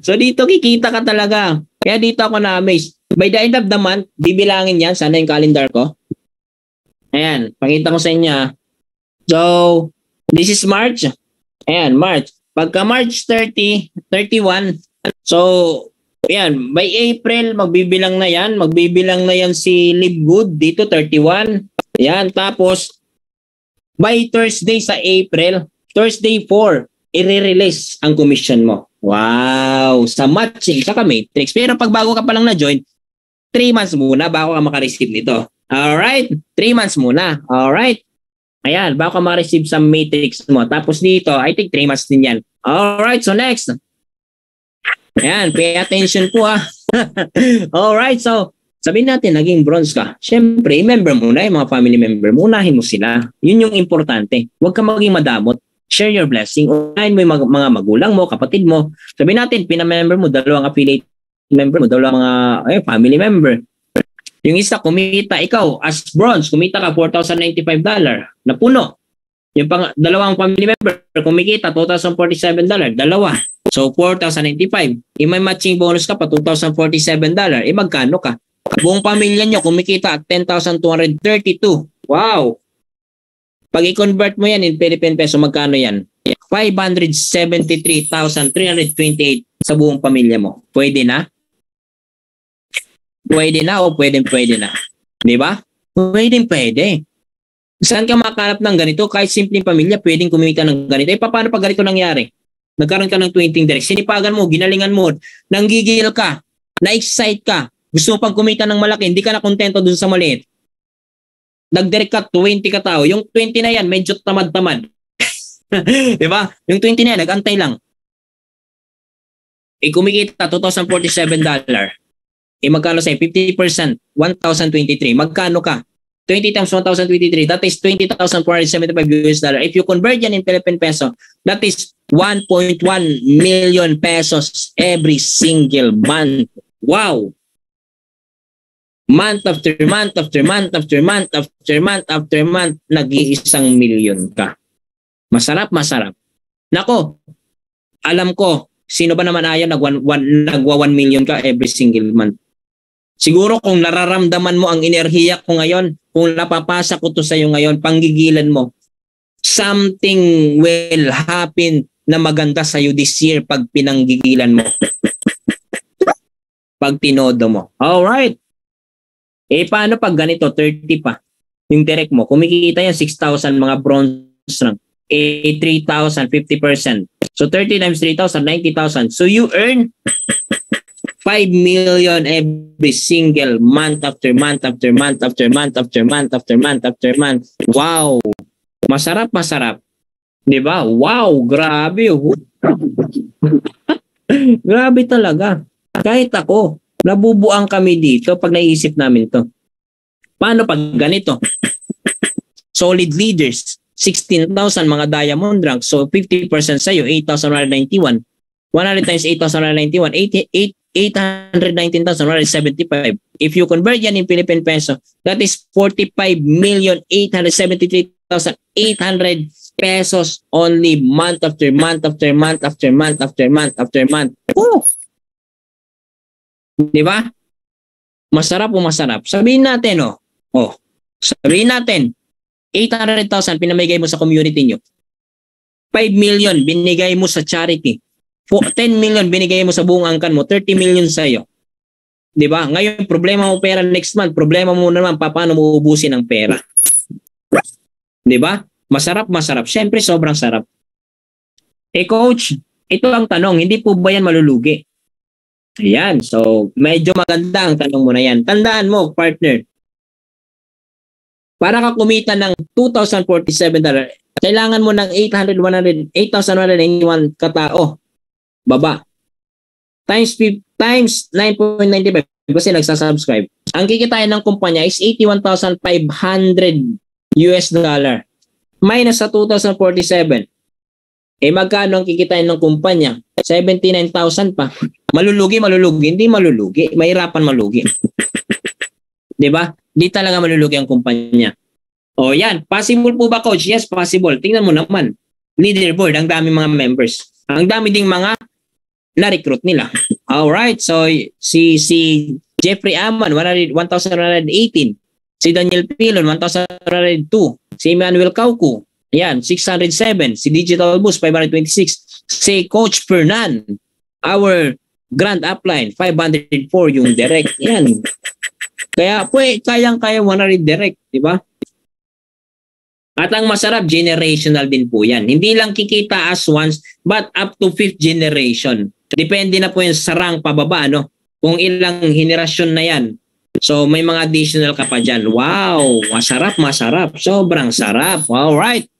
So, dito kikita ka talaga. Kaya dito ako na-amaze. By the end of the month, bibilangin yan. Sana yung calendar ko. Ayan, pakita ko sa inyo. So, this is March. Ayan, March. Pagka March 30, 31, so, ayan, by April, magbibilang na yan. Magbibilang na yan si Livegood dito, 31. Ayan, tapos, by Thursday sa April, Thursday 4, i-release ang commission mo. Wow! Sa matching, sa Matrix. Pero pag bago ka pa lang na-join, 3 months muna bago ka makareceive nito. Alright? 3 months muna. Alright? Ayan, bago ka makareceive sa Matrix mo. Tapos dito, I think 3 months din yan. Alright, so next. Ayan, pay attention po ah. Alright, so sabihin natin, naging bronze ka. Siyempre, member muna, yung mga family member, unahin mo sila. Yun yung importante. Huwag ka maging madamot. Share your blessing. Unahin mo yung mga magulang mo, kapatid mo. Sabihin natin, pinamember mo, 2 affiliate member mo, 2 mga family member. Yung isa, kumita, ikaw, as bronze, kumita ka $4,095. Napuno. Yung 2 family member, kumikita $2,047. 2. So, $4,095. May matching bonus ka pa, $2,047. Magkano ka? Buong pamilya nyo kumikita at 10,232. Wow! Pag i-convert mo yan in Philippine peso, magkano yan? 573,328 sa buong pamilya mo. Pwede na? Pwede na o pwede na? Di ba? Pwede. Saan ka makakalap ng ganito? Kahit simpleng pamilya, pwedeng kumita ng ganito. Paano pag ganito nangyari? Nagkaroon ka ng 20 direct. Sinipagan mo, ginalingan mo, nanggigil ka, na-excite ka, gusto mo pang kumita ng malaki, hindi ka na kontento dun sa maliit. Nag-direct ka, 20 ka tao. Yung 20 na yan, medyo tamad-tamad. Diba? Yung 20 na yan, nag-antay lang. Kumikita, $2,047. Magkano sa'yo? 50%, 1,023. Magkano ka? 20 times 1,023, that is $20,475. If you convert yan in Philippine peso, that is 1.1 million pesos every single month. Wow! Month after month after month after month after month after month, nag-iisang milyon ka. Masarap. Nako, alam ko, sino ba naman ayaw nagwa 1 million ka every single month? Siguro kung nararamdaman mo ang enerhiya ko ngayon, kung napapasa ko to sa iyo ngayon, panggigilan mo, something will happen na maganda sa iyo this year pag pinanggigilan mo. Pag tinodo mo. Alright. Paano pag ganito, 30 pa? Yung direct mo, kumikita yan 6,000 mga bronze rank. 3,000, 50%. So 30 times 3,000, 90,000. So you earn 5 million every single month after month after month after month after month after month after month. Wow! Masarap. Di ba? Wow! Grabe. Grabe talaga. Kahit ako, nabubuang kami dito pag naisip namin to. Paano pag ganito? Solid leaders, 16,000 mga diamond rank. So 50% sa'yo, 8,191. 100 times 8,191, 819,175. If you convert yan in Philippine peso, that is 45,873,800 pesos only month after month after month after month after month after month. Oh! Di ba? Masarap. Sabihin natin, sabihin natin, 800,000 pinamigay mo sa community nyo. 5 million binigay mo sa charity. 10 million binigay mo sa buong angkan mo, 30 million sa'yo. Diba? Ngayon, problema mo pera next month, problema mo naman, paano mo ubusin ang pera? Diba? Masarap. Siyempre, sobrang sarap. Coach, ito ang tanong, hindi po ba yan malulugi? Ayan, so medyo maganda ang tanong mo na yan. Tandaan mo, partner, para ka kumita ng $2,047, kailangan mo ng 8,181 katao. Baba. Times 9.95 kasi nagsasubscribe. Ang kikitain ng kumpanya is $81,500 minus sa 2,047. Magkano ang kikitain ng kumpanya? 79,000 pa. Malulugi. Hindi malulugi. Mahirapan malugi. Diba? Di talaga malulugi ang kumpanya. Yan. Possible po ba, coach? Yes, possible. Tingnan mo naman. Leaderboard, ang dami mga members. Ang dami ding mga na-recruit nila. Alright, so si Jeffrey Aman, 1,118. Si Daniel Pilon, 1,102. Si Emmanuel Caucu, yan, 607. Si Digital Boost, 526. Si Coach Fernan, our grand upline, 504 yung direct. Yan. Kaya, kayang-kaya 100 direct, di ba? At ang masarap, generational din po yan. Hindi lang kikita as once, but up to 5th generation. Depende na po yung sa rank pababa, no? Kung ilang henerasyon na yan. So, may mga additional ka pa dyan. Wow! Masarap. Sobrang sarap. Alright.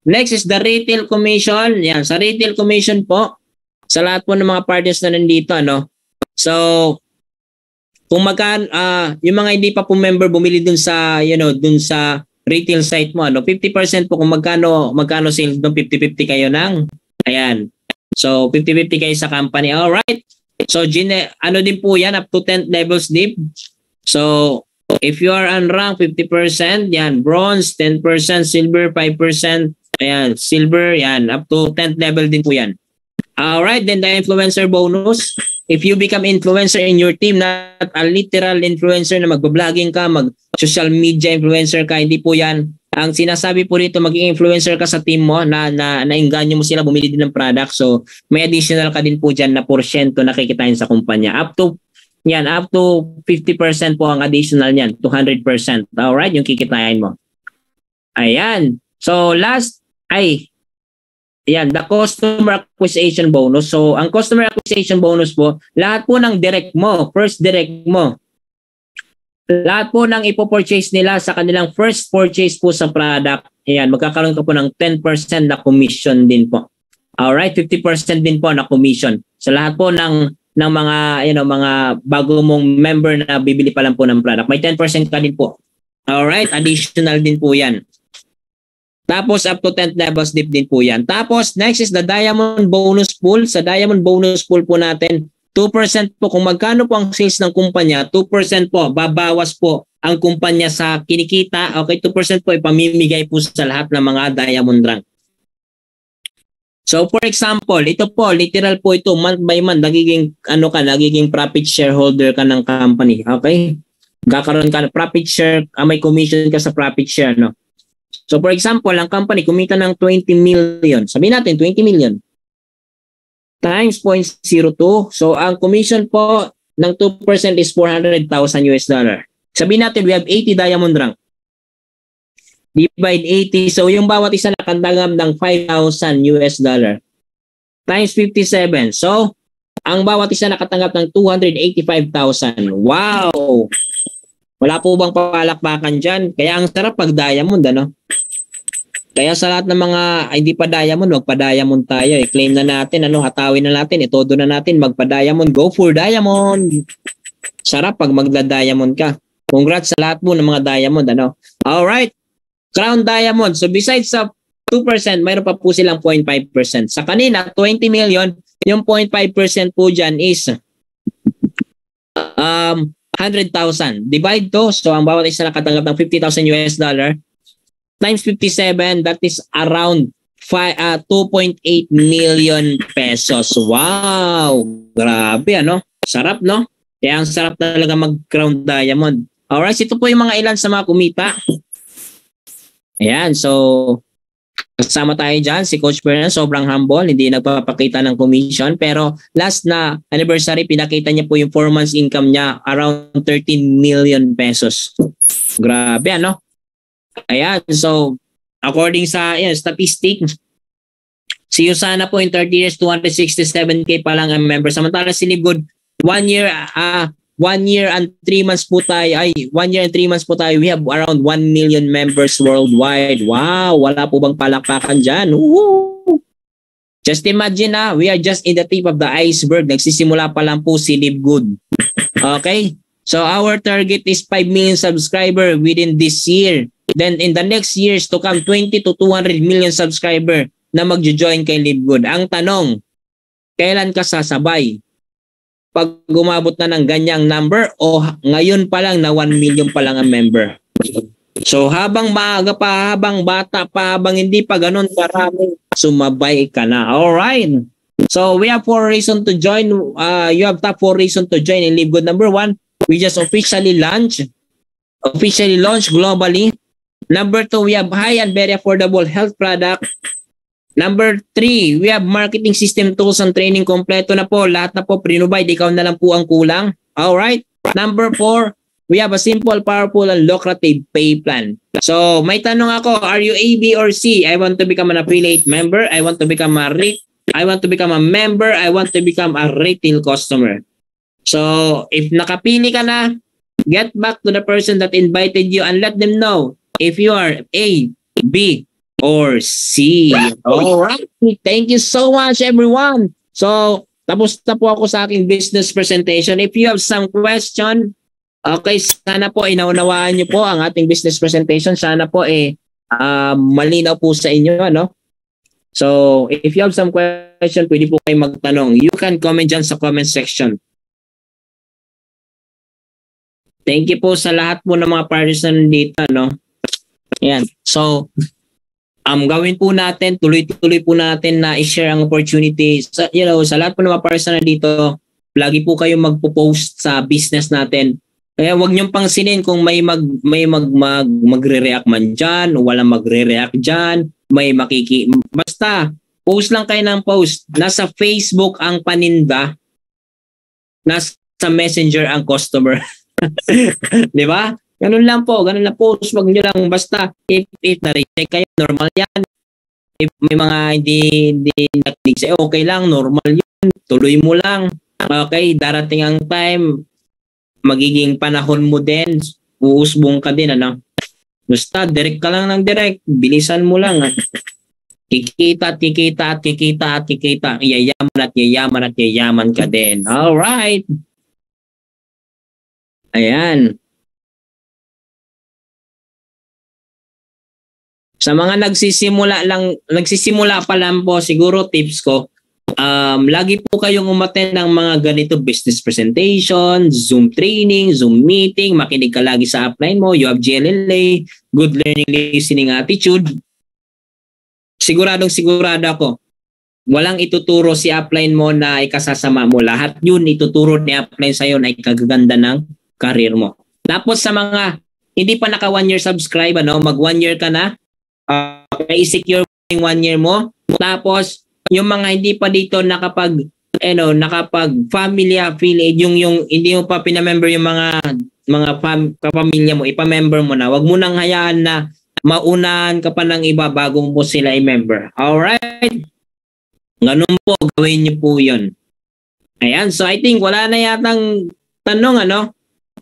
Next is the retail commission. Yan, sa retail commission po, sa lahat po ng mga partners na nandito, no? So, kung yung mga hindi pa po member, bumili dun sa, dun sa retail site mo, 50% po kung magkano sales doon, 50-50 kayo ayan. So 50-50 kayo sa company. All right. So din po 'yan, up to 10th levels deep. So if you are on rank 50%, yan, bronze 10%, silver 5%, ayan, silver yan, up to 10th level din po 'yan. Alright, then the influencer bonus. If you become influencer in your team, not a literal influencer na magbabloging ka, mag-social media influencer ka, hindi po yan. Ang sinasabi po dito, maging influencer ka sa team mo na nainganyo mo sila bumili din ng product. So, may additional ka din po dyan na porsyento na kikitain sa kumpanya. Up to 50% po ang additional niyan, to 100%. Alright, yung kikitain mo. Ayan. So, last ay yan, the customer acquisition bonus. So, ang customer acquisition bonus po, lahat po ng direct mo, first direct mo, lahat po ng ipo-purchase nila sa kanilang first purchase po sa product, ayan, magkakaroon ka po ng 10% na commission din po. Alright, 50% din po na commission. Sa lahat po ng mga, mga bago mong member na bibili pa lang po ng product, may 10% ka din po. Alright, additional din po yan. Tapos up to 10th level dip din po yan. Tapos next is the diamond bonus pool. Sa diamond bonus pool po natin, 2% po kung magkano po ang sales ng kumpanya, 2% po babawas po ang kumpanya sa kinikita. Okay, 2% po ipamimigay po sa lahat ng mga diamond rank. So for example, ito po, literal po ito, month by month, nagiging profit shareholder ka ng company. Okay? Kakaroon ka ng profit share, may commission ka sa profit share, no? So for example, ang company kumita ng 20 million. Sabihin natin 20 million times 0.02. So ang commission po ng 2% is $400,000 US dollar. Sabihin natin we have 80 diamond rank. Divide 80. So yung bawat isa nakatanggap ng 5,000 US dollar times 57. So ang bawat isa nakatanggap ng 285,000. Wow! Wala po bang palakpakan dyan? Kaya ang sarap pag diamond, ano? Kaya sa lahat ng mga hindi pa diamond, magpa-diamond tayo. I-claim na natin, hatawin na natin, itodo na natin, magpa-diamond, go for diamond. Sarap pag magda-diamond ka. Congrats sa lahat po ng mga diamond, ano? Alright, crown diamond. So besides sa 2%, mayroon pa po silang 0.5%. Sa kanina, 20 million, yung 0.5% po dyan is 100,000. Divide to, so ang bawat isa nakatanggap ng 50,000 US dollar times 57, that is around 2.8 million pesos. Wow! Grabe, ano? Sarap, no? Kaya ang sarap talaga mag-crown diamond. Alright, ito po yung mga ilan sa mga kumita. Ayan, so kasama tayo dyan, si Coach Bernal, sobrang humble, hindi nagpapakita ng commission, pero last na anniversary, pinakita niya po yung 4 months income niya, around 13 million pesos. Grabe, ano? Ayan, so according sa statistic, si Usana po in 30 years, 267K pa lang ang member. Samantala si Libgood, 1 year and 3 months po tayo, 1 year and 3 months po tayo, we have around 1 million members worldwide. Wow, wala po bang palakpakan dyan? Woo! Just imagine we are just in the tip of the iceberg. Nagsisimula pa lang po si Libgood. Okay? So our target is 5 million subscriber within this year. Then in the next years to come, 20 to 200 million subscriber na magjo-join kay Libgood. Ang tanong, kailan ka sasabay? Pag gumabot na ng ganyang number o ngayon pa lang na 1 million pa lang ang member? So habang maaga pa, habang bata pa, habang hindi pa ganun karami, sumabay ka na. Alright. So we have 4 reasons to join. You have top 4 reasons to join in Libgood. Number 1, we just officially launched globally. Number 2, we have high and very affordable health product. Number 3, we have marketing system tools and training. Kompleto na po. Lahat na po pre-provide. Ikaw na lang po ang kulang. Alright. Number 4, we have a simple, powerful, and lucrative pay plan. So, may tanong ako, are you A, B, or C? I want to become an affiliate member. I want to become a member. I want to become a retail customer. So, if nakapili ka na, get back to the person that invited you and let them know if you are A, B, or C. Alright. Thank you so much, everyone. So, tapos na po ako sa aking business presentation. If you have some question, okay, sana po inaunawaan niyo po ang ating business presentation. Sana po malinaw po sa inyo, ano? So, if you have some question, pwede po kayo magtanong. You can comment dyan sa comment section. Thank you po sa lahat po ng mga partners na nandito, no? Yan. So, gawin po natin, tuloy-tuloy po natin na i-share ang opportunity. Sa, sa lahat po ng mga person na dito, lagi po kayo magpo-post sa business natin. Kaya wag niyong pangsinin kung magre-react man diyan o walang magre-react diyan, basta post lang kayo ng post. Nasa Facebook ang paninda, nasa Messenger ang customer. 'Di ba? Ganun lang po. Wag niyo lang basta if na-reject kayo, normal 'yan. If may mga hindi nakinig sa'yo, okay lang, normal 'yun. Tuloy mo lang. Okay, darating ang time, magiging panahon mo din, uusbong ka din, ano? Basta, direct ka lang ng direct, bilisan mo lang. Kikita. Yayaman ka din. Alright. Ayan. Sa mga nagsisimula pa lang po, siguro tips ko, lagi po kayong umattend ng mga ganito business presentation, Zoom training, Zoom meeting, makinig ka lagi sa upline mo, you have GLLA, good learning listening attitude. Sigurado ako, walang ituturo si upline mo na ikasasama mo. Lahat yun ituturo ni upline sa'yo na ikagaganda ng career mo. Tapos sa mga hindi pa naka 1 year subscribe, mag 1 year ka na, i-secure yung 1 year mo. Tapos yung mga hindi pa dito nakapag family affiliate, yung hindi mo pa pinamember yung mga kapamilya mo, ipamember mo na. Wag mo nang hayaan na maunahan ka pa ng iba bago mo sila i-member. Alright? Ganun po, gawin niyo po yun. Ayan, so I think wala na yatang tanong,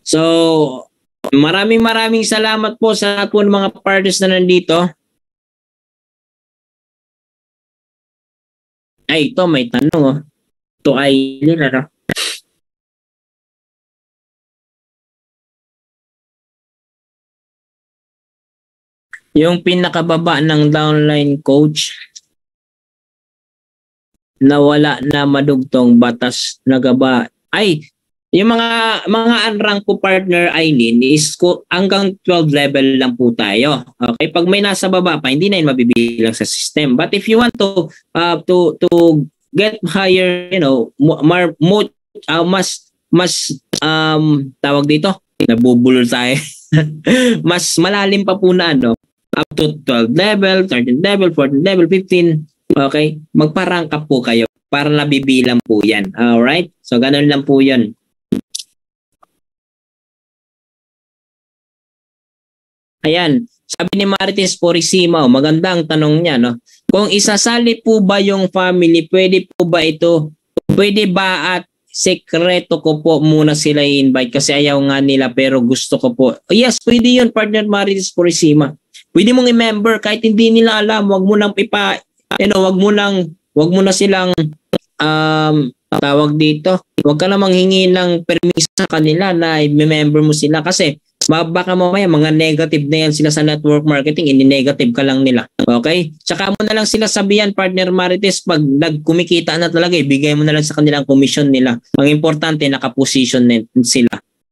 So, maraming salamat po sa lahat po ng mga partners na nandito. Ay, ito may tanong. Ito ay yung pinakababa ng downline coach na wala na madugtong batas na gaba. Ay, yung mga unrank po partner, Eileen, is hanggang 12 level lang po tayo. Okay, pag may nasa baba pa, hindi na yun mabibilang sa system. But if you want to get higher, mas tawag dito, nabubulol tayo. Mas malalim pa po na, up to 12 level, 13 level, 14 level, 15. Okay, magpa-rank up po kayo para nabibilang po yan. Alright, so ganun lang po yun. Ayan, sabi ni Marites Porisima, magandang tanong niya, Kung isasali po ba yung family, pwede ba at sekreto ko po muna sila i-invite kasi ayaw nga nila pero gusto ko po. Yes, pwede yun, partner Marites Porisima. Pwede mong i-member kahit hindi nila alam, wag mo nang wag mo na silang tawag dito. Wag ka na manghingi ng permiso sa kanila na i-member mo sila kasi baka mamaya mga negative na yan sila sa network marketing, ini-negative ka lang nila. Okay? Tsaka mo na lang sila sabihan, partner Marites, pag nagkumikita na talaga, ibigay mo na lang sa kanilang commission nila. Ang importante, nakaposition sila.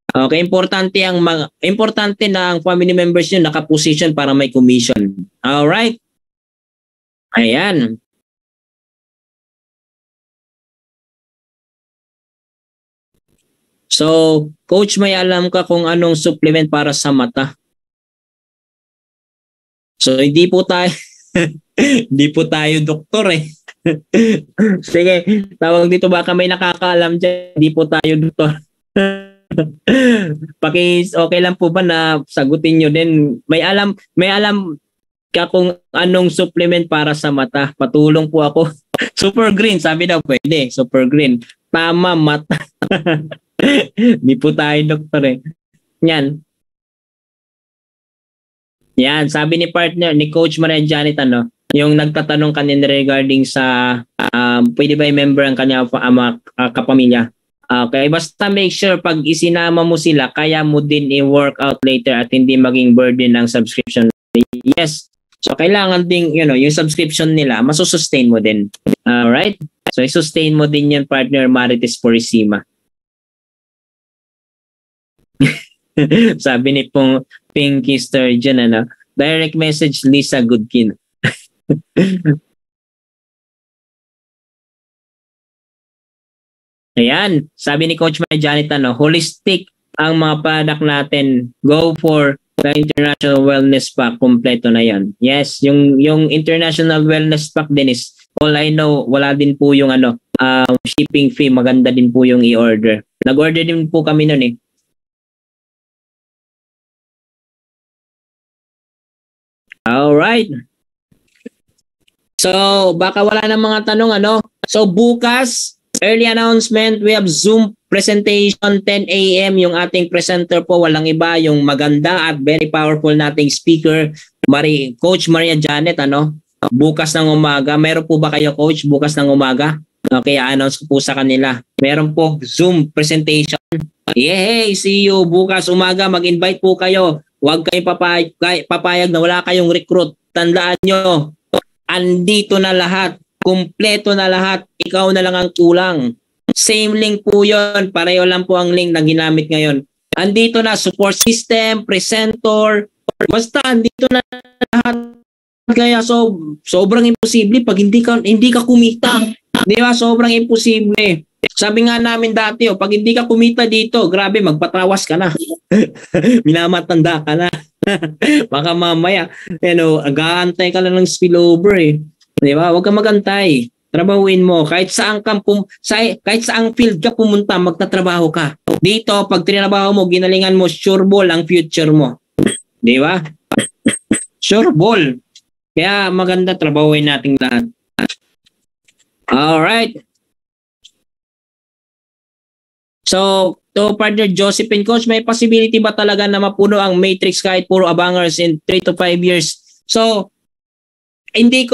Okay, importante na ang family members nyo nakaposition para may commission. Alright? Ayan. So, coach, may alam ka kung anong supplement para sa mata? So, hindi po tayo doktor eh. Sige, tawag dito, baka may nakakaalam dyan, hindi po tayo doktor. Okay lang po ba na sagutin nyo din? May alam ka kung anong supplement para sa mata? Patulong po ako. Super green, sabi daw pwede. Super green. Tama, mata. Di po tayo doktor eh. Yan. Yan, sabi ni partner, ni Coach Maria Janet, yung nagtatanong kanina regarding sa pwede ba i-member ang kanya kapamilya. Okay, basta make sure pag isinama mo sila, kaya mo din i-work out later at hindi maging burden ng subscription. Yes. So, kailangan din, yung subscription nila, masusustain mo din. Alright? So, i-sustain mo din yan, partner Marites Porisima. Sabi ni Pinky Sturgeon, direct message Lisa Goodkin. Ayan, sabi ni Coach Mary Janet, holistic ang mga product natin. Go for the International Wellness Pack. Kompleto na yan. Yes, yung International Wellness Pack din is, all I know, wala din po yung shipping fee. Maganda din po yung i-order. Nag-order din po kami nun eh. Alright. So, baka wala na mga tanong, So, bukas, early announcement, we have Zoom presentation, 10 a.m. Yung ating presenter po, walang iba, yung maganda at very powerful nating speaker, Coach Maria Janet, bukas ng umaga. Meron po ba kayo, Coach, bukas ng umaga? Okay, announce ko po sa kanila. Meron po Zoom presentation. Yay! See you bukas umaga. Mag-invite po kayo. Huwag kayong papayag na wala kayong recruit. Tandaan nyo, andito na lahat. Kumpleto na lahat. Ikaw na lang ang kulang. Same link po yon. Pareho lang po ang link na ginamit ngayon. Andito na support system, presenter. Basta andito na lahat. Kaya sobrang imposible pag hindi ka kumita. Di ba? Sobrang imposible. Sabi nga namin dati, pag hindi ka kumita dito, grabe, magpatawas ka na. Minamatanda ka na. Baka mamaya,ag-aantay ka lang ng spillover eh. Di ba? Huwag kang mag-antay. Trabahuin mo. Kahit saang field ka pumunta, magtatrabaho ka. Dito, pag trinabaho mo, ginalingan mo, sure ball ang future mo. Di ba? Sure ball. Kaya maganda trabahuin nating lahat. Alright. So, to partner Josephine, Coach, may possibility ba talaga na mapuno ang matrix kahit puro abangers in 3 to 5 years? So, hindi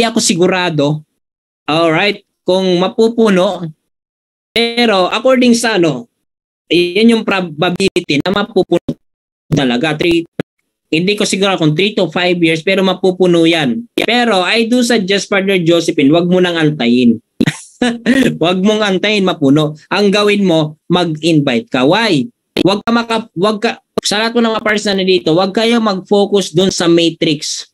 ako sigurado. Alright, kung mapupuno. Pero according sa yan yung probability na mapupuno talaga. Hindi ko siguro kung 3 to 5 years, pero mapupuno yan. Pero I do suggest, partner Josephine, wag mo nang antayin. Wag mong antayin mapuno. Ang gawin mo, mag-invite ka. Why? Sa lahat po ng mga person na dito, wag kayo mag-focus dun sa matrix.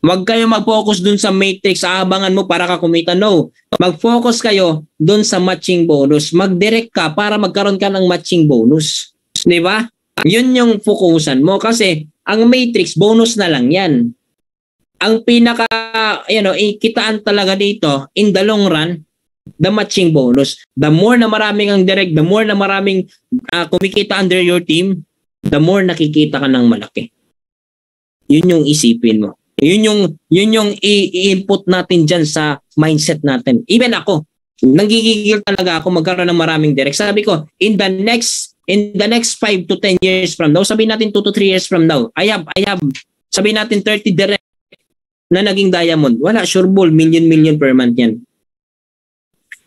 Wag kayo mag-focus dun sa matrix, aabangan mo para ka kumita. No. Mag-focus kayo dun sa matching bonus. Mag-direct ka para magkaroon ka ng matching bonus. Di ba? Yun yung fokusan mo kasi ang matrix, bonus na lang yan. Ang pinaka, ikitaan talaga dito, in the long run, the matching bonus. The more na maraming ang direct, the more na maraming kumikita under your team, the more nakikita ka ng malaki. Yun yung isipin mo. Yun yung i-input natin dyan sa mindset natin. Even ako, nanggigigil talaga ako magkaroon ng maraming direct. Sabi ko, in the next 5 to 10 years from now, sabihin natin 2 to 3 years from now, I have, sabihin natin 30 direct na naging diamond. Wala, sure ball, million per month yan.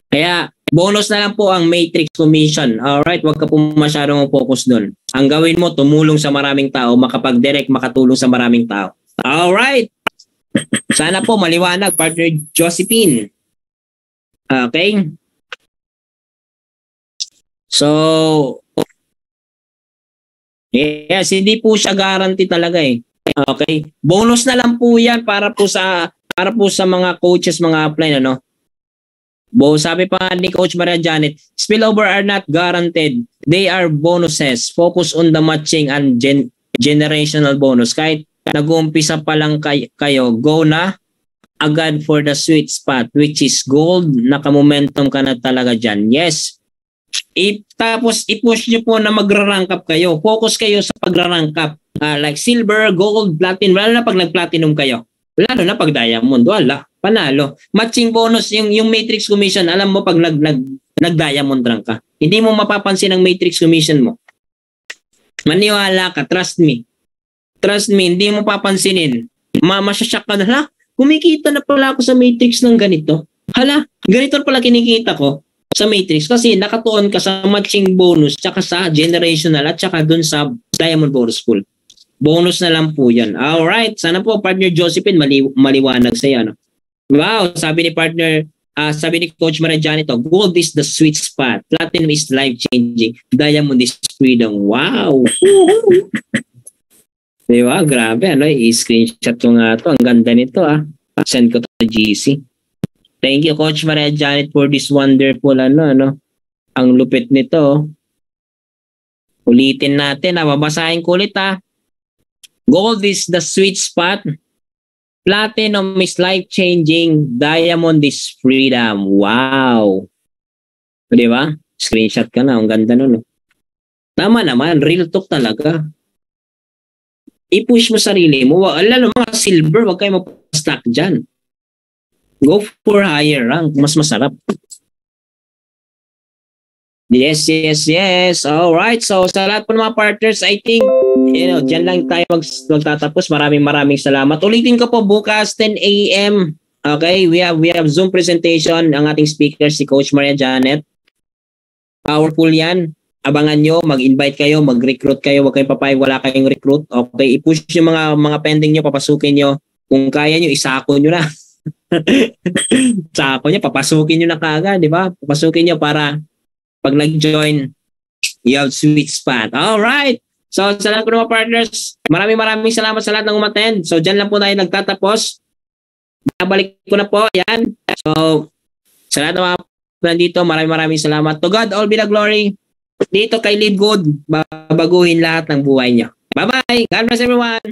Kaya, bonus na lang po ang matrix commission. Alright, wag ka po masyadong focus doon. Ang gawin mo, tumulong sa maraming tao, makapag-direct, makatulong sa maraming tao. Alright. Sana po maliwanag, partner Josephine. Okay. So, yes, hindi po siya guarantee talaga eh. Okay. Bonus na lang po yan para po sa mga coaches, mga upline, sabi pa ni Coach Maria Janet, spillover are not guaranteed. They are bonuses. Focus on the matching and generational bonus. Kahit nag-uumpisa pa lang kayo, go na agad for the sweet spot, which is gold. Naka-momentum ka na talaga dyan. Yes. Tapos i-push nyo po na magra-rank up kayo. Focus kayo sa pagra-rank up. Like silver, gold, platinum. Lalo na pag nag-platinum kayo. Lalo na pag diamond. Wala. Panalo. Matching bonus, yung matrix commission, alam mo pag nag-diamond rank ka. Hindi mo mapapansin ang matrix commission mo. Maniwala ka. Trust me. Trust me, hindi mo papansinin. Masyasyak ka na, hala, kumikita na pala ako sa matrix ng ganito. Hala, ganito pala kinikita ko sa matrix kasi nakatuon ka sa matching bonus tsaka sa generational at tsaka dun sa diamond bonus pool. Bonus na lang po yan. Alright, sana po partner Josephine maliwanag sa'yo. Wow, sabi ni Coach Maria Janet, gold is the sweet spot. Platinum is life-changing. Diamond is freedom. Wow! Di ba? Grabe, ano, i-screenshot ko nga to. Ang ganda nito, ah. Send ko to sa GC. Thank you, Coach Maria Janet, for this wonderful, ano. Ang lupit nito. Ulitin natin, babasahin ko ulit, ah. Gold is the sweet spot. Platinum is life-changing. Diamond is freedom. Wow. Di ba? Screenshot ka na. Ang ganda nun. Tama naman. Real talk talaga. I-push mo sarili mo. Lalo mga silver, wag kayo mag-stack dyan. Go for higher rank. Mas masarap. Yes. Alright. So, sa lahat po ng mga partners, I think, dyan lang tayo magtatapos. Maraming salamat. Ulitin ko po bukas, 10 a.m. Okay? We have Zoom presentation. Ang ating speaker, si Coach Maria Janet. Powerful yan. Abangan nyo, mag-invite kayo, mag-recruit kayo. Huwag kayong papayag, wala kayong recruit. Okay? I-push yung mga pending nyo, papasukin nyo. Kung kaya nyo, isako nyo na. Sako nyo, papasukin nyo na kagad, di ba? Papasukin nyo para pag nag-join, you have sweet spot. Alright. So, sa lahat po ng mga partners, maraming salamat sa lahat ng umattend. So, dyan lang po tayo nagtatapos. Babalik ko na po. Yan. So, sa lahat ng mga nandito, maraming salamat. To God, all be the glory. Dito kay Live Good, babaguhin lahat ng buhay niyo. Bye-bye. God bless everyone.